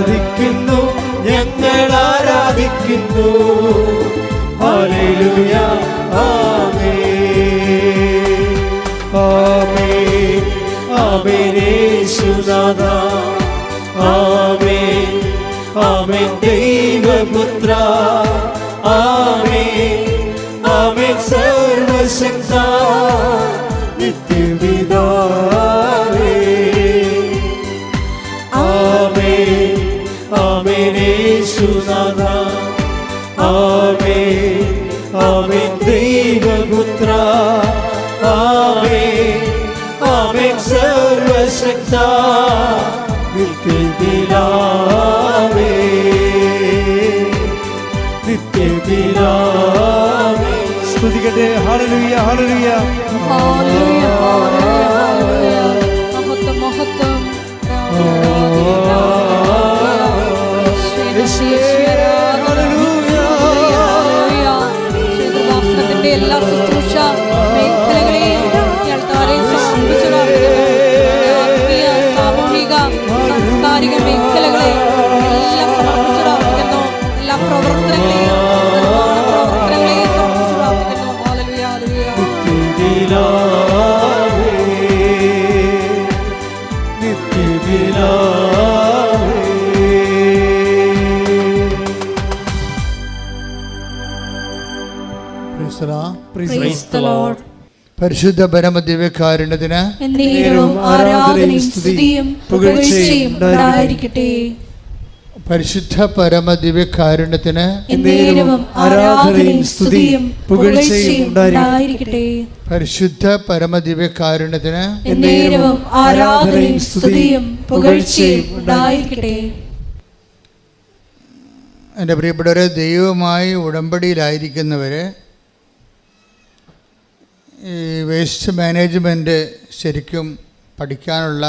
ആരാധിക്കുന്നു, ഞങ്ങൾ ആരാധിക്കുന്നു. ഹല്ലേലൂയ, ആമേൻ, ആമേൻ, ആമേൻ യേശുനാഥ. ആമേൻ, ആമേൻ ദൈവപുത്ര. ആമേൻ, ആമേൻ സർവശക്ത നിത്യപിതാവേ. ആമേൻ, ആമേൻ യേശുനാഥ. ആമേൻ, ആമേൻ ദൈവപുത്ര. ആമേൻ, ആമേൻ സർവശക്ത നിത്യപിതാവേ, നിത്യപിതാവേ. സ്തുതിക്കട്ടെ. ഹല്ലേലൂയ, ഹല്ലേലൂയ, ഹല്ലേലൂയ, ഹല്ലേലൂയ. മഹത്വം, മഹത്വം. ക്ഷേത്രദാസനത്തിന്റെ എല്ലാ ശുശ്രൂഷ മേഖലകളെയും ആത്മീയ, സാമൂഹിക, സാംസ്കാരിക മേഖലകളെ എല്ലാം സമർപ്പിച്ചുറാക്കുന്നു. എല്ലാ പ്രവർത്തനങ്ങളെയും സമർപ്പിച്ചുറാക്കുന്നു. Hallelujah, hallelujah. പരിശുദ്ധ പരമദിവ്യകാരുണ്യത്തിന് ആരാധനയും സ്തുതിയും പുകഴ്ചയും ഉണ്ടായിരിക്കട്ടെ. പരിശുദ്ധ പരമദിവ്യകാരുണ്യത്തിന് ആരാധനയും സ്തുതിയും പുകഴ്ചയും ഉണ്ടായിരിക്കട്ടെ. പരിശുദ്ധ പരമദിവ്യകാരുണ്യത്തിന് ആരാധനയും സ്തുതിയും പുകഴ്ചയും ഉണ്ടായിരിക്കട്ടെ. എൻ്റെ പ്രിയപ്പെട്ടവരെ, ദൈവവുമായി ഉടമ്പടിയിലായിരിക്കുന്നവർ ഈ വേസ്റ്റ് മാനേജ്മെൻറ്റ് ശരിക്കും പഠിക്കാനുള്ള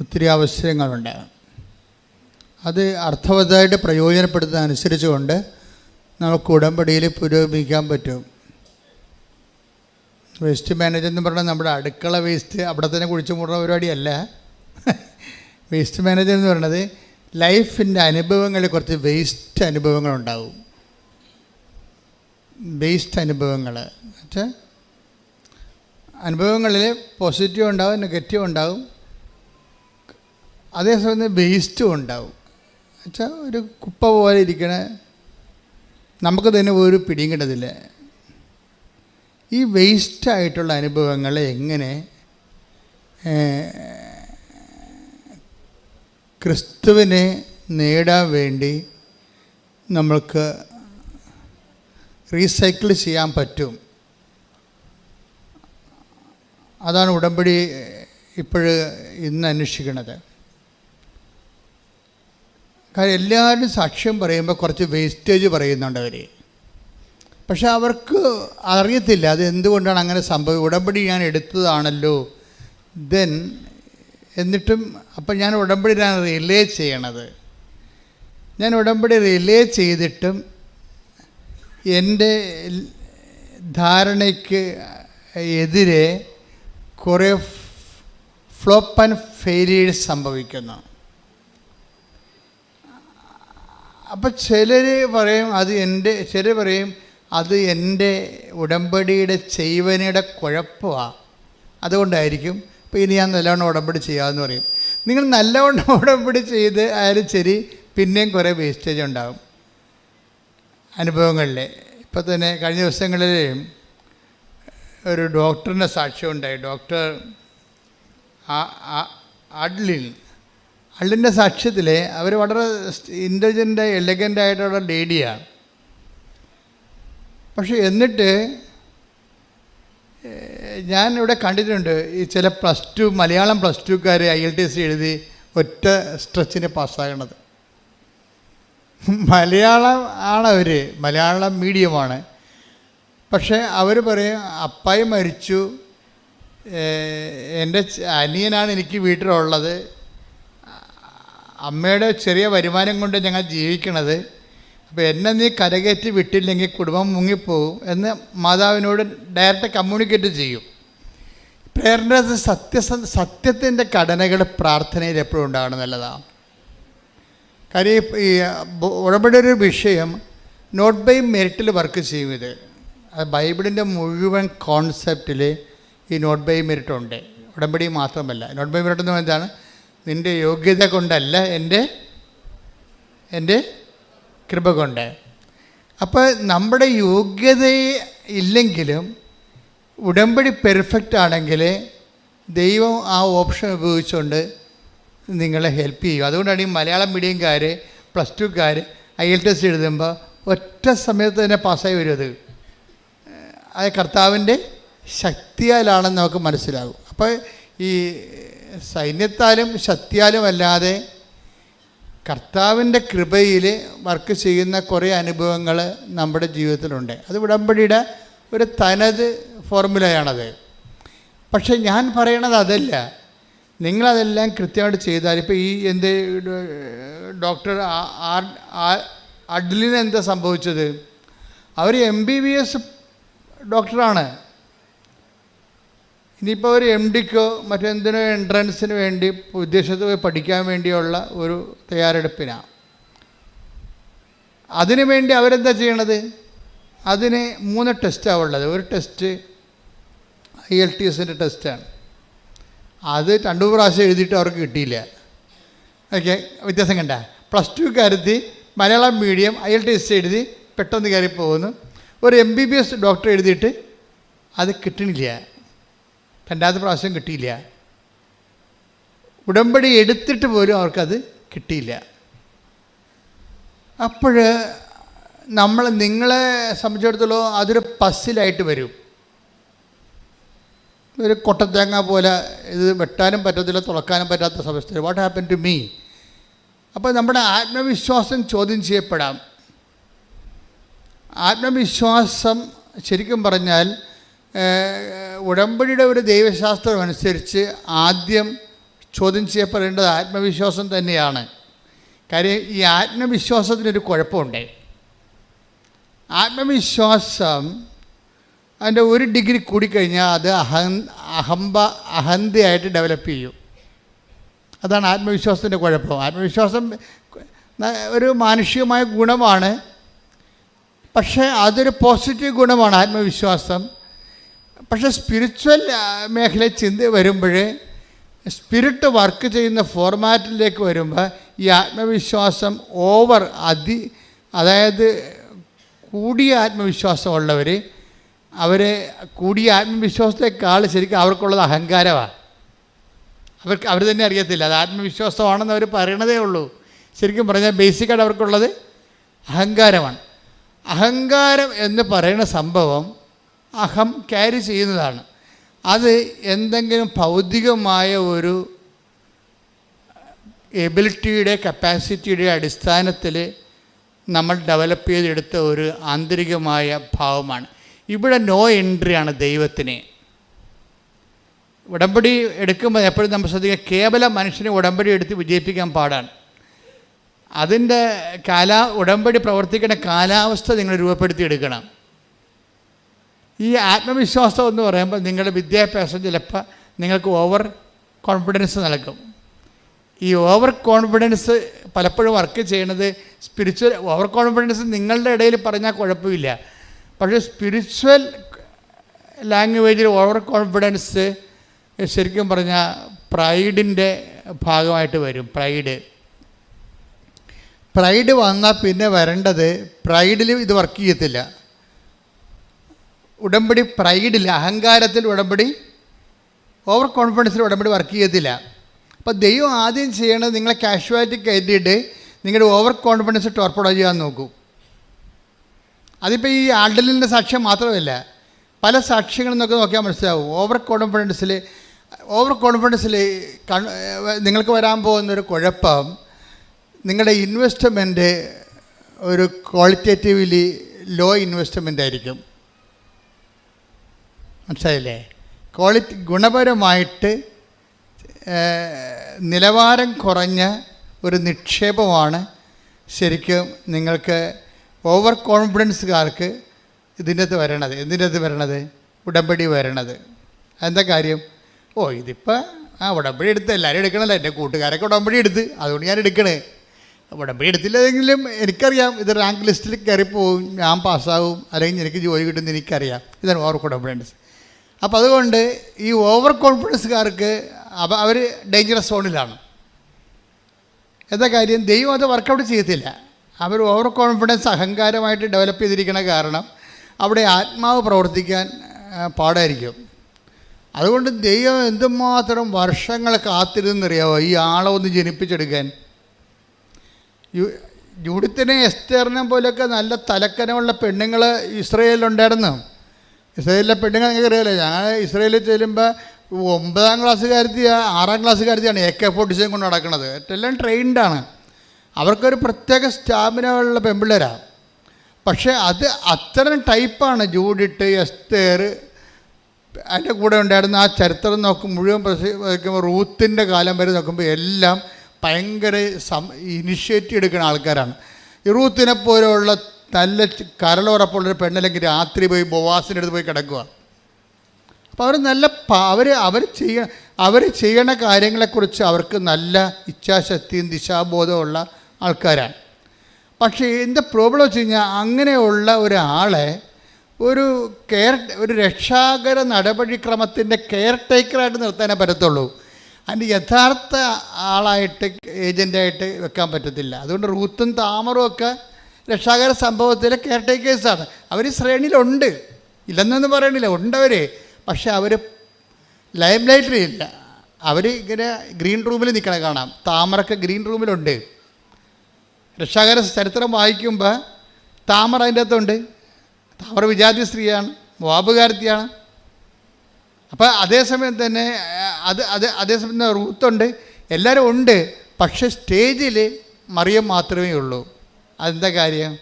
ഒത്തിരി അവസരങ്ങളുണ്ട്. അത് അർത്ഥവത്തായിട്ട് പ്രയോജനപ്പെടുത്തുന്ന അനുസരിച്ചുകൊണ്ട് നമുക്ക് ഉടമ്പടിയിൽ പുരോഗമിക്കാൻ പറ്റും. വേസ്റ്റ് മാനേജ്മെൻ്റ് എന്ന് പറഞ്ഞാൽ നമ്മുടെ അടുക്കള വേസ്റ്റ് അവിടെ തന്നെ കുഴിച്ചു മൂടുന്ന പരിപാടിയല്ല. വേസ്റ്റ് മാനേജ്മെൻ്റ് എന്ന് പറയുന്നത് ലൈഫിൻ്റെ അനുഭവങ്ങളിൽ കുറച്ച് വേസ്റ്റ് അനുഭവങ്ങളുണ്ടാവും. വേസ്റ്റ് അനുഭവങ്ങൾ വെച്ചാൽ അനുഭവങ്ങളിൽ പോസിറ്റീവ് ഉണ്ടാവും, നെഗറ്റീവ് ഉണ്ടാവും, അതേസമയം വേസ്റ്റും ഉണ്ടാവും. വെച്ചാൽ ഒരു കുപ്പ പോലെ ഇരിക്കണ നമുക്ക് തന്നെ ഒരു പിടിയും കിട്ടത്തില്ല. ഈ വേസ്റ്റായിട്ടുള്ള അനുഭവങ്ങളെ എങ്ങനെ ക്രിസ്തുവിനെ നേടാൻ വേണ്ടി നമ്മൾക്ക് റീസൈക്കിൾ ചെയ്യാൻ പറ്റും. അതാണ് ഉടമ്പടി ഇന്ന് അന്വേഷിക്കുന്നത്. കാര്യം എല്ലാവരും സാക്ഷ്യം പറയുമ്പോൾ കുറച്ച് വേസ്റ്റേജ് പറയുന്നുണ്ട് അവർ. പക്ഷെ അവർക്ക് അറിയത്തില്ല അത് എന്തുകൊണ്ടാണ് അങ്ങനെ സംഭവിച്ചത്. ഉടമ്പടി ഞാൻ എടുത്തതാണല്ലോ എന്നിട്ടും അപ്പം ഞാൻ ഉടമ്പടിയിലാണ് റിലേ ചെയ്യണത്. ഞാൻ ഉടമ്പടി റിലേ ചെയ്തിട്ടും എൻ്റെ ധാരണയ്ക്ക് എതിരെ കുറേ ഫ്ലോപ്പ് ആൻഡ് ഫെയിലിയേഴ്സ് സംഭവിക്കുന്നു. അപ്പം ചിലർ പറയും അത് എൻ്റെ ഉടമ്പടിയുടെ ചെയ്വനയുടെ കുഴപ്പമാണ്, അതുകൊണ്ടായിരിക്കും. അപ്പോൾ ഇനി ഞാൻ നല്ലവണ്ണം ഉടമ്പടി ചെയ്യാമെന്ന് പറയും. നിങ്ങൾ നല്ലവണ്ണം ഉടമ്പടി ചെയ്ത് ആയാലും ശരി, പിന്നെയും കുറേ വേസ്റ്റേജ് ഉണ്ടാകും അനുഭവങ്ങളിൽ. ഇപ്പം തന്നെ കഴിഞ്ഞ ദിവസങ്ങളിൽ ഒരു ഡോക്ടറിൻ്റെ സാക്ഷ്യമുണ്ടായി. ഡോക്ടർ അള്ളിൻ്റെ സാക്ഷ്യത്തിൽ അവർ വളരെ ഇൻ്റലിജൻ്റ് എലഗൻ്റായിട്ടുള്ള ലേഡിയാണ്. പക്ഷെ എന്നിട്ട് ഞാനിവിടെ കണ്ടിട്ടുണ്ട് ഈ ചില മലയാളം പ്ലസ് ടുക്കാർ IELTS എഴുതി ഒറ്റ സ്ട്രെച്ചിന് പാസ്സാകണത്. മലയാളം ആണ്, മലയാളം മീഡിയമാണ്. പക്ഷേ അവർ പറയും അപ്പായി മരിച്ചു, എൻ്റെ അനിയനാണ് എനിക്ക് വീട്ടിലുള്ളത്, അമ്മയുടെ ചെറിയ വരുമാനം കൊണ്ട് ഞങ്ങൾ ജീവിക്കണത്, അപ്പോൾ എന്നെ നീ കരകയറ്റി വിട്ടില്ലെങ്കിൽ കുടുംബം മുങ്ങിപ്പോകും എന്ന് മാതാവിനോട് ഡയറക്റ്റ് കമ്മ്യൂണിക്കേറ്റ് ചെയ്യും. പ്രേരണ സത്യത്തിൻ്റെ ഘടനകൾ പ്രാർത്ഥനയിൽ എപ്പോഴും ഉണ്ടാകണം, നല്ലതാണ്. കാര്യം ഈ ഉടമ്പടിയുടെ ഒരു വിഷയം നോട്ട് ബൈ മെറിറ്റിൽ വർക്ക് ചെയ്യും. ഇത് അത് ബൈബിളിൻ്റെ മുഴുവൻ കോൺസെപ്റ്റിൽ ഈ നോട്ട് ബൈ മെറിറ്റ് ഉണ്ട്. ഉടമ്പടി മാത്രമല്ല. നോട്ട് ബൈ മെറിറ്റ് എന്ന് എന്താണ്? നിൻ്റെ യോഗ്യത കൊണ്ടല്ല, എൻ്റെ കൃപ കൊണ്ട്. അപ്പോൾ നമ്മുടെ യോഗ്യത ഇല്ലെങ്കിലും ഉടമ്പടി പെർഫെക്റ്റ് ആണെങ്കിൽ ദൈവം ആ ഓപ്ഷൻ ഉപയോഗിച്ചുകൊണ്ട് നിങ്ങളെ ഹെൽപ്പ് ചെയ്യും. അതുകൊണ്ടാണ് ഈ മലയാളം മീഡിയംകാർ +2 IELTS എഴുതുമ്പോൾ ഒറ്റ സമയത്ത് തന്നെ പാസ്സായി വരും. അത് കർത്താവിൻ്റെ ശക്തിയാലാണെന്ന് നമുക്ക് മനസ്സിലാകും. അപ്പോൾ ഈ സൈന്യത്താലും ശക്തിയാലും അല്ലാതെ കർത്താവിൻ്റെ കൃപയിൽ വർക്ക് ചെയ്യുന്ന കുറേ അനുഭവങ്ങൾ നമ്മുടെ ജീവിതത്തിലുണ്ട്. അത് ഉടമ്പടിയുടെ ഒരു തനത് ഫോർമുലയാണത്. പക്ഷെ ഞാൻ പറയണത് അതല്ല. നിങ്ങളതെല്ലാം കൃത്യമായിട്ട് ചെയ്താൽ, ഇപ്പോൾ ഈ ഡോക്ടർ അഡ്ലിന് എന്താ സംഭവിച്ചത്? അവർ MBBS ഡോക്ടറാണ്. ഇനിയിപ്പോൾ ഒരു MDക്കോ മറ്റെന്തിനോ എൻട്രൻസിന് വേണ്ടി വിദേശത്ത് പോയി പഠിക്കാൻ വേണ്ടിയുള്ള ഒരു തയ്യാറെടുപ്പിനാണ്. അതിനു വേണ്ടി അവരെന്താ ചെയ്യണത്? അതിന് 3 ടെസ്റ്റാണ് ഉള്ളത്. ഒരു ടെസ്റ്റ് IELTSൻ്റെ ടെസ്റ്റാണ്. അത് 2 പ്രാവശ്യം എഴുതിയിട്ട് അവർക്ക് കിട്ടിയില്ല. ഓക്കെ, വ്യത്യാസം കണ്ട? +2 മലയാളം മീഡിയം IELTS എഴുതി പെട്ടെന്ന് കയറി പോകുന്നു. ഒരു MBBS ഡോക്ടർ എഴുതിയിട്ട് അത് കിട്ടണില്ല, 2ാമത്തെ പ്രാവശ്യം കിട്ടിയില്ല. ഉടമ്പടി എടുത്തിട്ട് പോലും അവർക്കത് കിട്ടിയില്ല. അപ്പോൾ നിങ്ങളെ സംബന്ധിച്ചിടത്തോളം അതൊരു പസ്സിലായിട്ട് വരും. ഒരു കൊട്ടത്തേങ്ങ പോലെ ഇത് വെട്ടാനും പറ്റത്തില്ല, തുളക്കാനും പറ്റാത്ത അവസ്ഥ. What happen to me? അപ്പോൾ നമ്മുടെ ആത്മവിശ്വാസം ചോദ്യം ചെയ്യപ്പെടാം. ആത്മവിശ്വാസം ശരിക്കും പറഞ്ഞാൽ ഉടമ്പടിയുടെ ഒരു ദൈവശാസ്ത്രം അനുസരിച്ച് ആദ്യം ചോദ്യം ചെയ്യപ്പെടേണ്ടത് ആത്മവിശ്വാസം തന്നെയാണ്. കാര്യം ഈ ആത്മവിശ്വാസത്തിനൊരു കുഴപ്പമുണ്ട്. ആത്മവിശ്വാസം അതിൻ്റെ 1 ഡിഗ്രി കൂടിക്കഴിഞ്ഞാൽ അത് അഹന്തയായിട്ട് ഡെവലപ്പ് ചെയ്യും. അതാണ് ആത്മവിശ്വാസത്തിൻ്റെ കുഴപ്പം. ആത്മവിശ്വാസം ഒരു മാനുഷികമായ ഗുണമാണ്, പക്ഷേ അതൊരു പോസിറ്റീവ് ഗുണമാണ് ആത്മവിശ്വാസം. പക്ഷേ സ്പിരിച്വൽ മേഖലയിൽ ചിന്ത വരുമ്പോൾ, സ്പിരിറ്റ് വർക്ക് ചെയ്യുന്ന ഫോർമാറ്റിലേക്ക് വരുമ്പോൾ ഈ ആത്മവിശ്വാസം അതായത് കൂടിയ ആത്മവിശ്വാസമുള്ളവർ, കൂടിയ ആത്മവിശ്വാസത്തെക്കാൾ ശരിക്കും അവർക്കുള്ളത് അഹങ്കാരമാണ്. അവർ തന്നെ അറിയത്തില്ല അത് ആത്മവിശ്വാസമാണെന്ന് അവർ പറയണതേ ഉള്ളൂ. ശരിക്കും പറഞ്ഞാൽ ബേസിക്കായിട്ട് അവർക്കുള്ളത് അഹങ്കാരമാണ്. അഹങ്കാരം എന്ന് പറയുന്ന സംഭവം അഹം ക്യാരി ചെയ്യുന്നതാണ്. അത് എന്തെങ്കിലും ഭൗതികമായ ഒരു എബിലിറ്റിയുടെ കപ്പാസിറ്റിയുടെ അടിസ്ഥാനത്തിൽ നമ്മൾ ഡെവലപ്പ് ചെയ്തെടുത്ത ഒരു ആന്തരികമായ ഭാവമാണ്. ഇവിടെ നോ എൻട്രിയാണ് ദൈവത്തിന്. ഉടമ്പടി എടുക്കുമ്പോൾ എപ്പോഴും നമ്മൾ ശ്രദ്ധിക്കുക, കേവല മനുഷ്യനെ ഉടമ്പടി എടുത്ത് വിജയിപ്പിക്കാൻ പാടാണ്. അതിൻ്റെ ഉടമ്പടി പ്രവർത്തിക്കുന്ന കാലാവസ്ഥ നിങ്ങൾ രൂപപ്പെടുത്തി എടുക്കണം. ഈ ആത്മവിശ്വാസം എന്ന് പറയുമ്പോൾ നിങ്ങളുടെ വിദ്യാഭ്യാസം ചിലപ്പോൾ നിങ്ങൾക്ക് ഓവർ കോൺഫിഡൻസ് നൽകും. ഈ ഓവർ കോൺഫിഡൻസ് പലപ്പോഴും വർക്ക് ചെയ്യണത് സ്പിരിച്വൽ ഓവർ കോൺഫിഡൻസ് നിങ്ങളുടെ ഇടയിൽ പറഞ്ഞാൽ കുഴപ്പമില്ല. പക്ഷേ സ്പിരിച്വൽ ലാംഗ്വേജിൽ ഓവർ കോൺഫിഡൻസ് ശരിക്കും പറഞ്ഞാൽ പ്രൈഡിൻ്റെ ഭാഗമായിട്ട് വരും. പ്രൈഡ് വന്നാൽ പിന്നെ വരേണ്ടത്, പ്രൈഡിൽ ഇത് വർക്ക് ചെയ്യത്തില്ല. ഉടമ്പടി പ്രൈഡിൽ, അഹങ്കാരത്തിൽ ഉടമ്പടി, ഓവർ കോൺഫിഡൻസിൽ ഉടമ്പടി വർക്ക് ചെയ്യത്തില്ല. അപ്പോൾ ദൈവം ആദ്യം ചെയ്യണത് നിങ്ങളെ കാഷ്വാലിറ്റി കയറ്റിയിട്ട് നിങ്ങളുടെ ഓവർ കോൺഫിഡൻസ് ടോർപ്പഡോ ചെയ്യാൻ നോക്കൂ. അതിപ്പോൾ ഈ ആഡലിൻ്റെ സാക്ഷ്യം മാത്രമല്ല, പല സാക്ഷ്യങ്ങളും നോക്കിയാൽ മനസ്സിലാവും. ഓവർ കോൺഫിഡൻസിൽ നിങ്ങൾക്ക് വരാൻ പോകുന്നൊരു കുഴപ്പം, നിങ്ങളുടെ ഇൻവെസ്റ്റ്മെൻറ്റ് ഒരു ക്വാളിറ്റേറ്റീവ്ലി ലോ ഇൻവെസ്റ്റ്മെൻ്റ് ആയിരിക്കും. മനസ്സിലായില്ലേ? ഗുണപരമായിട്ട് നിലവാരം കുറഞ്ഞ ഒരു നിക്ഷേപമാണ് ശരിക്കും നിങ്ങൾക്ക് ഓവർ കോൺഫിഡൻസുകാർക്ക് ഇതിൻ്റെ അകത്ത് വരണത് ഉടമ്പടി വരണത്. എന്താ കാര്യം? ഇതിപ്പോൾ ഉടമ്പടി എടുത്ത് എല്ലാവരും എടുക്കണമല്ലോ, എൻ്റെ കൂട്ടുകാരൊക്കെ ഉടമ്പടി എടുത്ത്, അതുകൊണ്ട് ഞാൻ എടുക്കണേ. ഉടമ്പടി എടുത്തില്ലെങ്കിലും എനിക്കറിയാം ഇത് റാങ്ക് ലിസ്റ്റിൽ കയറിപ്പോവും, ഞാൻ പാസ്സാവും, അല്ലെങ്കിൽ എനിക്ക് ജോലി കിട്ടുമെന്ന് എനിക്കറിയാം. ഇതാണ് ഓവർ കോൺഫിഡൻസ്. അപ്പോൾ അതുകൊണ്ട് ഈ ഓവർ കോൺഫിഡൻസുകാർക്ക് അവർ ഡേഞ്ചറസ് സോണിലാണ്. എന്താ കാര്യം? ദൈവം അത് വർക്കൗട്ട് ചെയ്യത്തില്ല. അവർ ഓവർ കോൺഫിഡൻസ് അഹങ്കാരമായിട്ട് ഡെവലപ്പ് ചെയ്തിരിക്കുന്ന കാരണം അവിടെ ആത്മാവ് പ്രവർത്തിക്കാൻ പാടായിരിക്കും. അതുകൊണ്ട് ദൈവം എന്തുമാത്രം വർഷങ്ങൾ കാത്തിരുന്നറിയാമോ ഈ ആളെ ഒന്ന് ജനിപ്പിച്ചെടുക്കാൻ. ജൂഡിത്തിനെ എസ്തേറിനെ പോലെയൊക്കെ നല്ല തലക്കനമുള്ള പെണ്ണുങ്ങൾ ഇസ്രയേലിലുണ്ടായിരുന്നു. ഇസ്രയേലിലെ പെണ്ണുങ്ങൾ നിങ്ങൾക്ക് അറിയാമല്ലോ. ഞങ്ങൾ ഇസ്രയേലിൽ ചെല്ലുമ്പോൾ 9ാം ക്ലാസ്സുകാരത്തിയാണ് 6ാം ക്ലാസ്സുകാരത്തിയാണ് AK-47 കൊണ്ട് നടക്കുന്നത്. എല്ലാം ട്രെയിൻഡാണ്. അവർക്കൊരു പ്രത്യേക സ്റ്റാമിന ഉള്ള പെൺപിള്ളേരാണ്. പക്ഷേ അത് അത്തരം ടൈപ്പാണ് ജൂഡിറ്റ്, എസ്തേർ. അതിൻ്റെ കൂടെ ഉണ്ടായിരുന്ന ആ ചരിത്രം മുഴുവൻ നോക്കുമ്പോൾ റൂത്തിൻ്റെ കാലം വരെ നോക്കുമ്പോൾ എല്ലാം ഭയങ്കര ഇനിഷ്യേറ്റീവ് എടുക്കുന്ന ആൾക്കാരാണ്. ഈ റൂത്തിനെ പോലെയുള്ള നല്ല കരളുറപ്പുള്ളൊരു പെണ്ണല്ലെങ്കിൽ രാത്രി പോയി ബോവാസിൻ്റെ അടുത്ത് പോയി കിടക്കുക. അപ്പോൾ അവർ നല്ല അവർ ചെയ്യണ കാര്യങ്ങളെക്കുറിച്ച് അവർക്ക് നല്ല ഇച്ഛാശക്തിയും ദിശാബോധമുള്ള ആൾക്കാരാണ്. പക്ഷേ എൻ്റെ പ്രോബ്ലം വെച്ച് കഴിഞ്ഞാൽ അങ്ങനെയുള്ള ഒരാളെ ഒരു രക്ഷാകര നടപടിക്രമത്തിൻ്റെ കെയർ ടേക്കറായിട്ട് നിർത്താനേ പറ്റത്തുള്ളൂ. അതിൻ്റെ യഥാർത്ഥ ആളായിട്ട് ഏജൻ്റായിട്ട് വെക്കാൻ പറ്റത്തില്ല. അതുകൊണ്ട് റൂത്തും താമറും ഒക്കെ രക്ഷാകര സംഭവത്തിലെ കെയർ ടേക്കേഴ്സാണ്. അവർ ശ്രേണിയിലുണ്ട്, ഇല്ലെന്നൊന്നും പറയണില്ല, ഉണ്ടവർ. പക്ഷെ അവർ ലൈം ലൈറ്റിലില്ല. അവർ ഇങ്ങനെ ഗ്രീൻ റൂമിൽ നിൽക്കണ കാണാം. താമറൊക്കെ ഗ്രീൻ റൂമിലുണ്ട്. രക്ഷാകര ചരിത്രം വായിക്കുമ്പോൾ താമറ അതിൻ്റെ അകത്തുണ്ട്. താമറ വിജാതി സ്ത്രീയാണ്, മോവാബുകാരത്തിയാണ്. അപ്പോൾ അതേസമയം തന്നെ അതേസമയം തന്നെ റൂത്തുണ്ട്, എല്ലാവരും ഉണ്ട്. പക്ഷെ സ്റ്റേജിൽ മറിയം മാത്രമേ ഉള്ളൂ. അതെന്താ കാര്യം?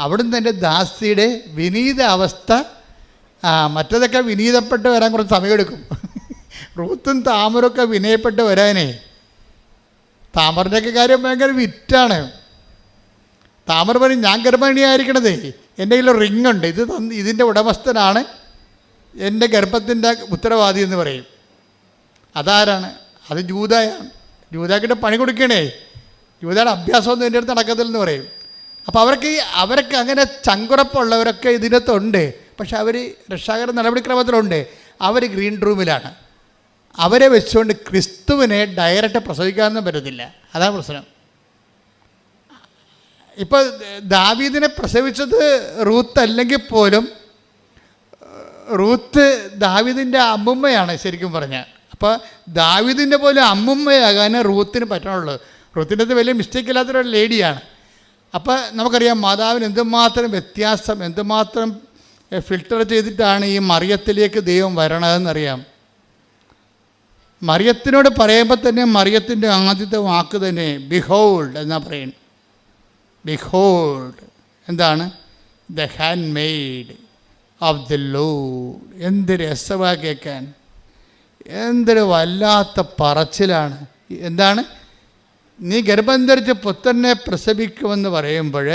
അവിടുന്ന് തന്നെ ദാസിയുടെ വിനീത അവസ്ഥ. മറ്റതൊക്കെ വിനീതപ്പെട്ട് വരാൻ കുറച്ച് സമയമെടുക്കും. റൂത്തും താമരൊക്കെ വിനയപ്പെട്ട് വരാനേ. താമറിൻ്റെയൊക്കെ കാര്യം ഭയങ്കര വിറ്റാണ്. താമര പറയും, ഞാൻ ഗർഭിണിയായിരിക്കണതേ, എൻ്റെ കയ്യിൽ റിങ് ഉണ്ട്, ഇതിൻ്റെ ഉടമസ്ഥനാണ് എൻ്റെ ഗർഭത്തിൻ്റെ ഉത്തരവാദി എന്ന് പറയും. അതാരാണ്? അത് ജൂദായാണ്. ജൂദാക്കിട്ട് പണി കൊടുക്കണേ. ജൂദയുടെ അഭ്യാസമൊന്നും എൻ്റെ അടുത്ത് നടക്കത്തില്ലെന്ന് പറയും. അപ്പോൾ അവർക്ക് അങ്ങനെ ചങ്കുറപ്പുള്ളവരൊക്കെ ഇതിനകത്തുണ്ട്. പക്ഷെ അവർ രക്ഷാകര നടപടിക്രമത്തിലുണ്ട്. അവർ ഗ്രീൻ റൂമിലാണ്. അവരെ വെച്ചുകൊണ്ട് ക്രിസ്തുവിനെ ഡയറക്റ്റ് പ്രസവിക്കാനൊന്നും പറ്റത്തില്ല. അതാണ് പ്രശ്നം. ഇപ്പോൾ ദാവീദിനെ പ്രസവിച്ചത് റൂത്ത് അല്ലെങ്കിൽ പോലും റൂത്ത് ദാവീദിൻ്റെ അമ്മുമ്മയാണ് ശരിക്കും പറഞ്ഞാൽ. അപ്പോൾ ദാവീദിൻ്റെ പോലെ അമ്മുമ്മയാകാൻ റൂത്തിന് പറ്റണുള്ളൂ. റൂത്തിൻ്റെ അത് വലിയ മിസ്റ്റേക്ക് ഇല്ലാത്തൊരു ലേഡിയാണ്. അപ്പോൾ നമുക്കറിയാം മാതാവിന് എന്തുമാത്രം വ്യത്യാസം, എന്തുമാത്രം ഫിൽട്ടർ ചെയ്തിട്ടാണ് ഈ മറിയത്തിലേക്ക് ദൈവം വരണതെന്നറിയാം. മറിയത്തിനോട് പറയുമ്പോൾ തന്നെ മറിയത്തിൻ്റെ ആദ്യത്തെ വാക്ക് തന്നെ ബിഹോൾഡ് എന്നാ പറയുന്നത്. ബിഹോൾഡ് എന്താണ്? The hand made of the Lord. എന്തൊരു രസവാ കേൾക്കാൻ, എന്തൊരു വല്ലാത്ത പറച്ചിലാണ്. എന്താണ്? നീ ഗർഭം ധരിച്ച് പുത്രനെ പ്രസവിക്കുമെന്ന് പറയുമ്പോൾ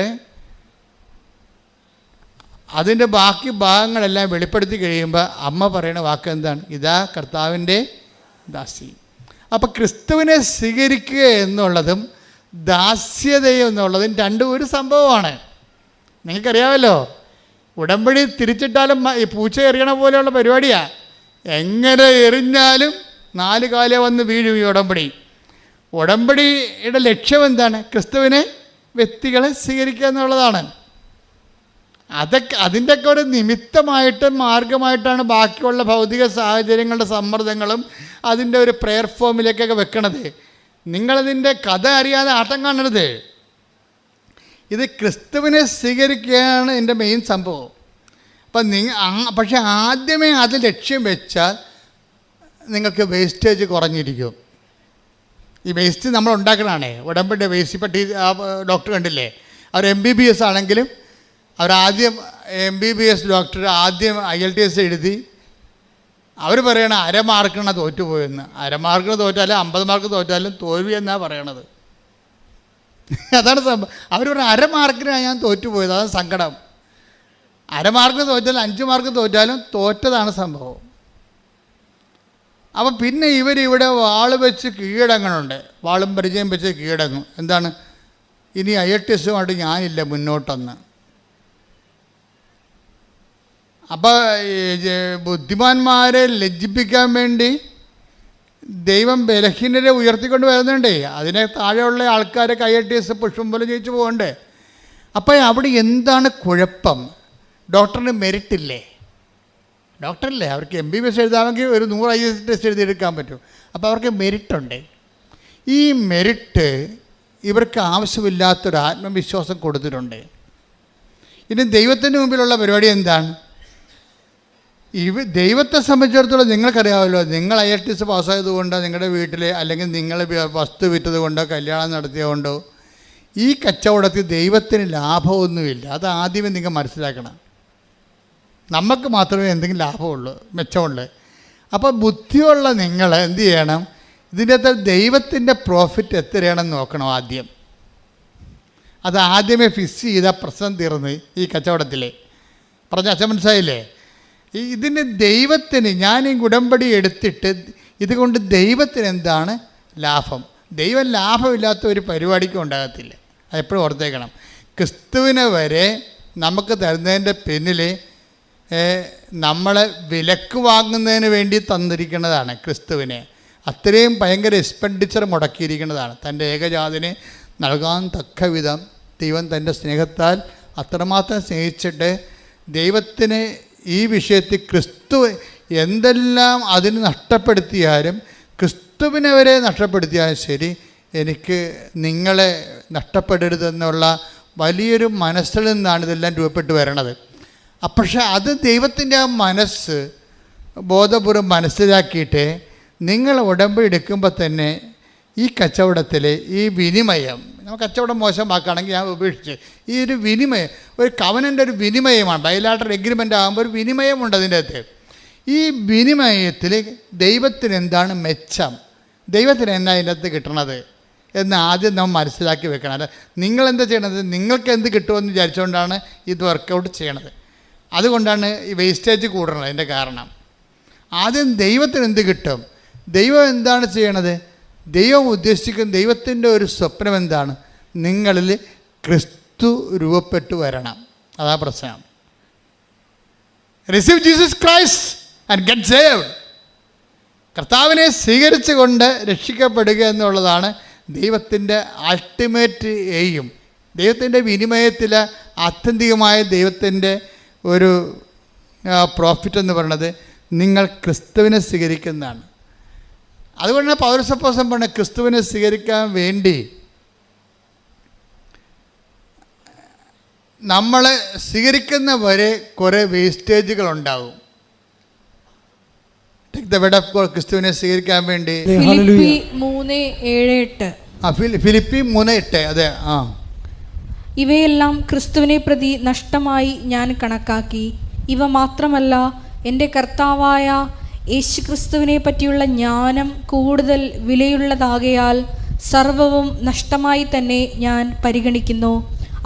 അതിൻ്റെ ബാക്കി ഭാഗങ്ങളെല്ലാം വെളിപ്പെടുത്തി കഴിയുമ്പോൾ അമ്മ പറയുന്ന വാക്ക് എന്താണ്? ഇതാ കർത്താവിൻ്റെ ദാസി. അപ്പോൾ ക്രിസ്തുവിനെ സ്വീകരിക്കുക എന്നുള്ളതും ദാസ്യതയും എന്നുള്ളതും രണ്ടും ഒരു സംഭവമാണ്. നിങ്ങൾക്കറിയാമല്ലോ, ഉടമ്പടി തിരിച്ചിട്ടാലും ഈ പൂച്ച എറിയണ പോലെയുള്ള പരിപാടിയാണ്. എങ്ങനെ എറിഞ്ഞാലും 4 കാലേ വന്ന് വീഴും ഈ ഉടമ്പടി. ഉടമ്പടിയുടെ ലക്ഷ്യം എന്താണ്? ക്രിസ്തുവിനെ വ്യക്തികളെ സ്വീകരിക്കുക എന്നുള്ളതാണ്. അതിൻ്റെയൊക്കെ ഒരു നിമിത്തമായിട്ടും മാർഗമായിട്ടാണ് ബാക്കിയുള്ള ഭൗതിക സാഹചര്യങ്ങളുടെ സമ്മർദ്ദങ്ങളും അതിൻ്റെ ഒരു പ്രെയർ ഫോമിലേക്കൊക്കെ വെക്കണത്. നിങ്ങളതിൻ്റെ കഥ അറിയാതെ ആട്ടം കാണരുത്. ഇത് ക്രിസ്തുവിനെ സ്വീകരിക്കുകയാണ് എൻ്റെ മെയിൻ സംഭവം. അപ്പം പക്ഷെ ആദ്യമേ അത് ലക്ഷ്യം വെച്ചാൽ നിങ്ങൾക്ക് വേസ്റ്റേജ് കുറഞ്ഞിരിക്കും. ഈ വേസ്റ്റ് നമ്മൾ ഉണ്ടാക്കണതാണേ, ഉടമ്പടി വേസ്റ്റ്. ഇപ്പം ഡോക്ടർ കണ്ടില്ലേ, അവർ MBBS ആണെങ്കിലും അവരാദ്യം MBBS ഡോക്ടർ ആദ്യം IELTS എഴുതി അവർ പറയണ 1/2 മാർക്കിനാണ് തോറ്റുപോയെന്ന്. 1/2 മാർക്കിന് തോറ്റാലും 50 മാർക്ക് തോറ്റാലും തോൽവി എന്നാണ് പറയണത്. അതാണ് സംഭവം. അവർ പറഞ്ഞ 1/2 മാർക്കിനാണ് ഞാൻ തോറ്റുപോയത്, അതാണ് സങ്കടം. 1/2 മാർക്കിന് തോറ്റാലും 5 മാർക്ക് തോറ്റാലും തോറ്റതാണ് സംഭവം. അപ്പം പിന്നെ ഇവരിവിടെ വാള് വെച്ച് കീഴടങ്ങണുണ്ട്. വാളും പരിചയം വെച്ച് കീഴടങ്ങും. എന്താണ്? ഇനി IELTS ഞാനില്ല മുന്നോട്ടൊന്ന്. അപ്പോൾ ബുദ്ധിമാന്മാരെ ലജ്ജിപ്പിക്കാൻ വേണ്ടി ദൈവം ബലഹീനരെ ഉയർത്തിക്കൊണ്ട് വരുന്നുണ്ടേ. അതിനെ താഴെയുള്ള ആൾക്കാരൊക്കെ IELTS പുഷ്പം പോലെ ജയിച്ചു പോകണ്ടേ. അപ്പോൾ അവിടെ എന്താണ് കുഴപ്പം? ഡോക്ടറിന് മെറിറ്റില്ലേ? ഡോക്ടറില്ലേ, അവർക്ക് MBBS എഴുതാമെങ്കിൽ ഒരു 100 IELTS എഴുതിയെടുക്കാൻ പറ്റും. അപ്പോൾ അവർക്ക് മെറിറ്റുണ്ട്. ഈ മെറിറ്റ് ഇവർക്ക് ആവശ്യമില്ലാത്തൊരു ആത്മവിശ്വാസം കൊടുത്തിട്ടുണ്ട്. ഇനി ദൈവത്തിന് മുമ്പിലുള്ള പരിപാടി എന്താണ്? ദൈവത്തെ സംബന്ധിച്ചിടത്തോളം നിങ്ങൾക്കറിയാമല്ലോ, നിങ്ങൾ IELTS പാസ്സായതുകൊണ്ടോ നിങ്ങളുടെ വീട്ടിൽ അല്ലെങ്കിൽ നിങ്ങൾ വസ്തു വിറ്റത് കൊണ്ടോ കല്യാണം നടത്തിയതുകൊണ്ടോ ഈ കച്ചവടത്തിൽ ദൈവത്തിന് ലാഭമൊന്നുമില്ല. അത് ആദ്യമേ നിങ്ങൾ മനസ്സിലാക്കണം. നമുക്ക് മാത്രമേ എന്തെങ്കിലും ലാഭമുള്ളൂ, മെച്ചമുള്ളൂ. അപ്പോൾ ബുദ്ധിയുള്ള നിങ്ങൾ എന്ത് ചെയ്യണം? ഇതിൻ്റെ അകത്ത് ദൈവത്തിൻ്റെ പ്രോഫിറ്റ് എത്രയാണെന്ന് നോക്കണം ആദ്യം. അത് ആദ്യമേ ഫിക്സ് ചെയ്താൽ പ്രശ്നം തീർന്ന് ഈ കച്ചവടത്തിൽ. പറഞ്ഞ അച്ഛൻ മനസ്സിലായില്ലേ? ഇതിന് ദൈവത്തിന് ഞാൻ ഈ ഉടമ്പടി എടുത്തിട്ട് ഇതുകൊണ്ട് ദൈവത്തിന് എന്താണ് ലാഭം? ദൈവം ലാഭമില്ലാത്ത ഒരു പരിപാടിക്കും ഉണ്ടാകത്തില്ല. അതെപ്പോഴും ഓർത്തേക്കണം. ക്രിസ്തുവിനെ വരെ നമുക്ക് തരുന്നതിൻ്റെ പിന്നിൽ നമ്മളെ വിലക്ക് വാങ്ങുന്നതിന് വേണ്ടി തന്നിരിക്കുന്നതാണ്. ക്രിസ്തുവിനെ അത്രയും ഭയങ്കര എക്സ്പെൻഡിച്ചർ മുടക്കിയിരിക്കുന്നതാണ്. തൻ്റെ ഏകജാതിനെ നൽകാൻ തക്ക വിധം ദൈവം തൻ്റെ സ്നേഹത്താൽ അത്രമാത്രം സ്നേഹിച്ചിട്ട് ദൈവത്തിന് ഈ വിഷയത്തിൽ ക്രിസ്തു എന്തെല്ലാം അതിന് നഷ്ടപ്പെടുത്തിയാലും, ക്രിസ്തുവിനെ വരെ നഷ്ടപ്പെടുത്തിയാലും ശരി, എനിക്ക് നിങ്ങളെ നഷ്ടപ്പെടരുതെന്നുള്ള വലിയൊരു മനസ്സിൽ നിന്നാണ് ഇതെല്ലാം രൂപപ്പെട്ട് വരണത്. പക്ഷേ അത് ദൈവത്തിൻ്റെ ആ മനസ്സ് ബോധപൂർവ്വം മനസ്സിലാക്കിയിട്ട് നിങ്ങൾ ഉടമ്പടി എടുക്കുമ്പോൾ തന്നെ ഈ കച്ചവടത്തിൽ ഈ വിനിമയം, നമുക്ക് കച്ചവടം മോശമാക്കുകയാണെങ്കിൽ ഞാൻ ഉപേക്ഷിച്ച് ഈ ഒരു വിനിമയം, ഒരു കവനൻ്റെ ഒരു വിനിമയമാണ്. ബൈലാറ്ററൽ എഗ്രിമെൻ്റ് ആകുമ്പോൾ ഒരു വിനിമയമുണ്ട് അതിൻ്റെ അകത്ത്. ഈ വിനിമയത്തിൽ ദൈവത്തിന് എന്താണ് മെച്ചം, ദൈവത്തിന് എന്നാ അതിൻ്റെ അകത്ത് കിട്ടണത് എന്ന് ആദ്യം നമ്മൾ മനസ്സിലാക്കി വെക്കണം. അല്ല നിങ്ങളെന്താ ചെയ്യണത്, നിങ്ങൾക്ക് എന്ത് കിട്ടുമെന്ന് വിചാരിച്ചുകൊണ്ടാണ് ഇത് വർക്കൗട്ട് ചെയ്യണത്. അതുകൊണ്ടാണ് ഈ വേസ്റ്റേജ് കൂടണത്. അതിൻ്റെ കാരണം ആദ്യം ദൈവത്തിന് എന്ത് കിട്ടും, ദൈവം എന്താണ് ചെയ്യണത്, ദൈവം ഉദ്ദേശിക്കുന്ന ദൈവത്തിൻ്റെ ഒരു സ്വപ്നം എന്താണ്, നിങ്ങളിൽ ക്രിസ്തു രൂപപ്പെട്ടു വരണം. അതാ പ്രശ്നം. Receive Jesus Christ and get saved. കർത്താവിനെ സ്വീകരിച്ചു കൊണ്ട് രക്ഷിക്കപ്പെടുക എന്നുള്ളതാണ് ദൈവത്തിൻ്റെ അൾട്ടിമേറ്റ് എയിം. ദൈവത്തിൻ്റെ വിനിമയത്തിൽ ആത്യന്തികമായ ദൈവത്തിൻ്റെ ഒരു പ്രോഫിറ്റ് എന്ന് പറയുന്നത് നിങ്ങൾ ക്രിസ്തുവിനെ സ്വീകരിക്കുന്നതാണ്. അതുകൊണ്ടാണ് പൗരസപ്പോസം പറഞ്ഞ ക്രിസ്തുവിനെ സ്വീകരിക്കാൻ വേണ്ടി നമ്മൾ സ്വീകരിക്കുന്ന വരെ കുറേ വേസ്റ്റേജുകളുണ്ടാവും. ക്രിസ്തുവിനെ സ്വീകരിക്കാൻ വേണ്ടി ഫിലിപ്പി 3:7-8. ഫിലിപ്പി 3:8. അതെ. ഇവയെല്ലാം ക്രിസ്തുവിനെ പ്രതി നഷ്ടമായി ഞാൻ കണക്കാക്കി. ഇവ മാത്രമല്ല, എൻ്റെ കർത്താവായ യേശുക്രിസ്തുവിനെ പറ്റിയുള്ള ജ്ഞാനം കൂടുതൽ വിലയുള്ളതാകയാൽ സർവവും നഷ്ടമായി തന്നെ ഞാൻ പരിഗണിക്കുന്നു.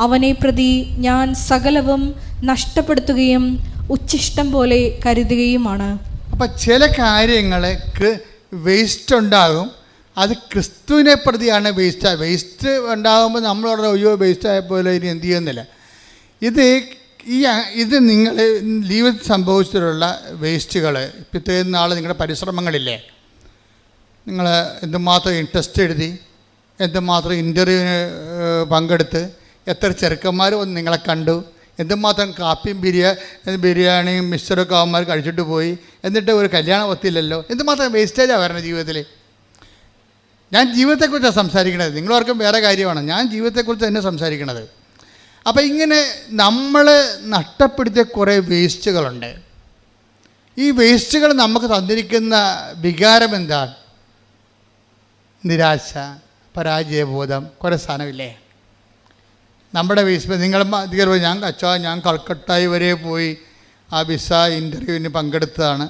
അവനെ പ്രതി ഞാൻ സകലവും നഷ്ടപ്പെടുത്തുകയും ഉച്ഛിഷ്ടം പോലെ കരുതുകയുമാണ്. അപ്പം ചില കാര്യങ്ങൾ വേസ്റ്റ് ഉണ്ടാകും, അത് ക്രിസ്തുവിനെ പ്രതിയാണ് വേസ്റ്റ് ഉണ്ടാകുമ്പോൾ നമ്മളോട് അയ്യോ വേസ്റ്റ് ആയപ്പോലെ ഇനി എന്ത് ചെയ്യുന്നില്ല. ഇത് നിങ്ങൾ ജീവിതത്തിൽ സംഭവിച്ചിട്ടുള്ള വേസ്റ്റുകൾ, ഇപ്പോഴത്തേക്കും നാൾ നിങ്ങളുടെ പരിശ്രമങ്ങളില്ലേ, നിങ്ങൾ എന്തുമാത്രം ഇൻട്രസ്റ്റ് എഴുതി, എന്തുമാത്രം ഇൻ്റർവ്യൂവിന് പങ്കെടുത്ത്, എത്ര ചെറുക്കന്മാർ വന്ന് നിങ്ങളെ കണ്ടു, എന്തുമാത്രം കാപ്പിയും ബിരിയാണിയും മിക്സറൊക്കെ അവന്മാർ കഴിച്ചിട്ട് പോയി, എന്നിട്ട് ഒരു കല്യാണം ഒത്തില്ലല്ലോ. എന്തുമാത്രം വേസ്റ്റേജാണ് വരണത് ജീവിതത്തിൽ. ഞാൻ ജീവിതത്തെക്കുറിച്ചാണ് സംസാരിക്കണത്, നിങ്ങളോർക്കും വേറെ കാര്യമാണ്. ഞാൻ ജീവിതത്തെക്കുറിച്ച് തന്നെ സംസാരിക്കണത്. അപ്പോൾ ഇങ്ങനെ നമ്മൾ നഷ്ടപ്പെടുത്തിയ കുറേ വേസ്റ്റുകളുണ്ട്. ഈ വേസ്റ്റുകൾ നമുക്ക് തന്നിരിക്കുന്ന വികാരം എന്താണ്? നിരാശ, പരാജയബോധം, കുറേ സാധനമില്ലേ നമ്മുടെ വേസ്റ്റ്. നിങ്ങൾ ഞാൻ കൽക്കട്ടായി വരെ പോയി ആ വിസ ഇൻ്റർവ്യൂവിന് പങ്കെടുത്തതാണ്,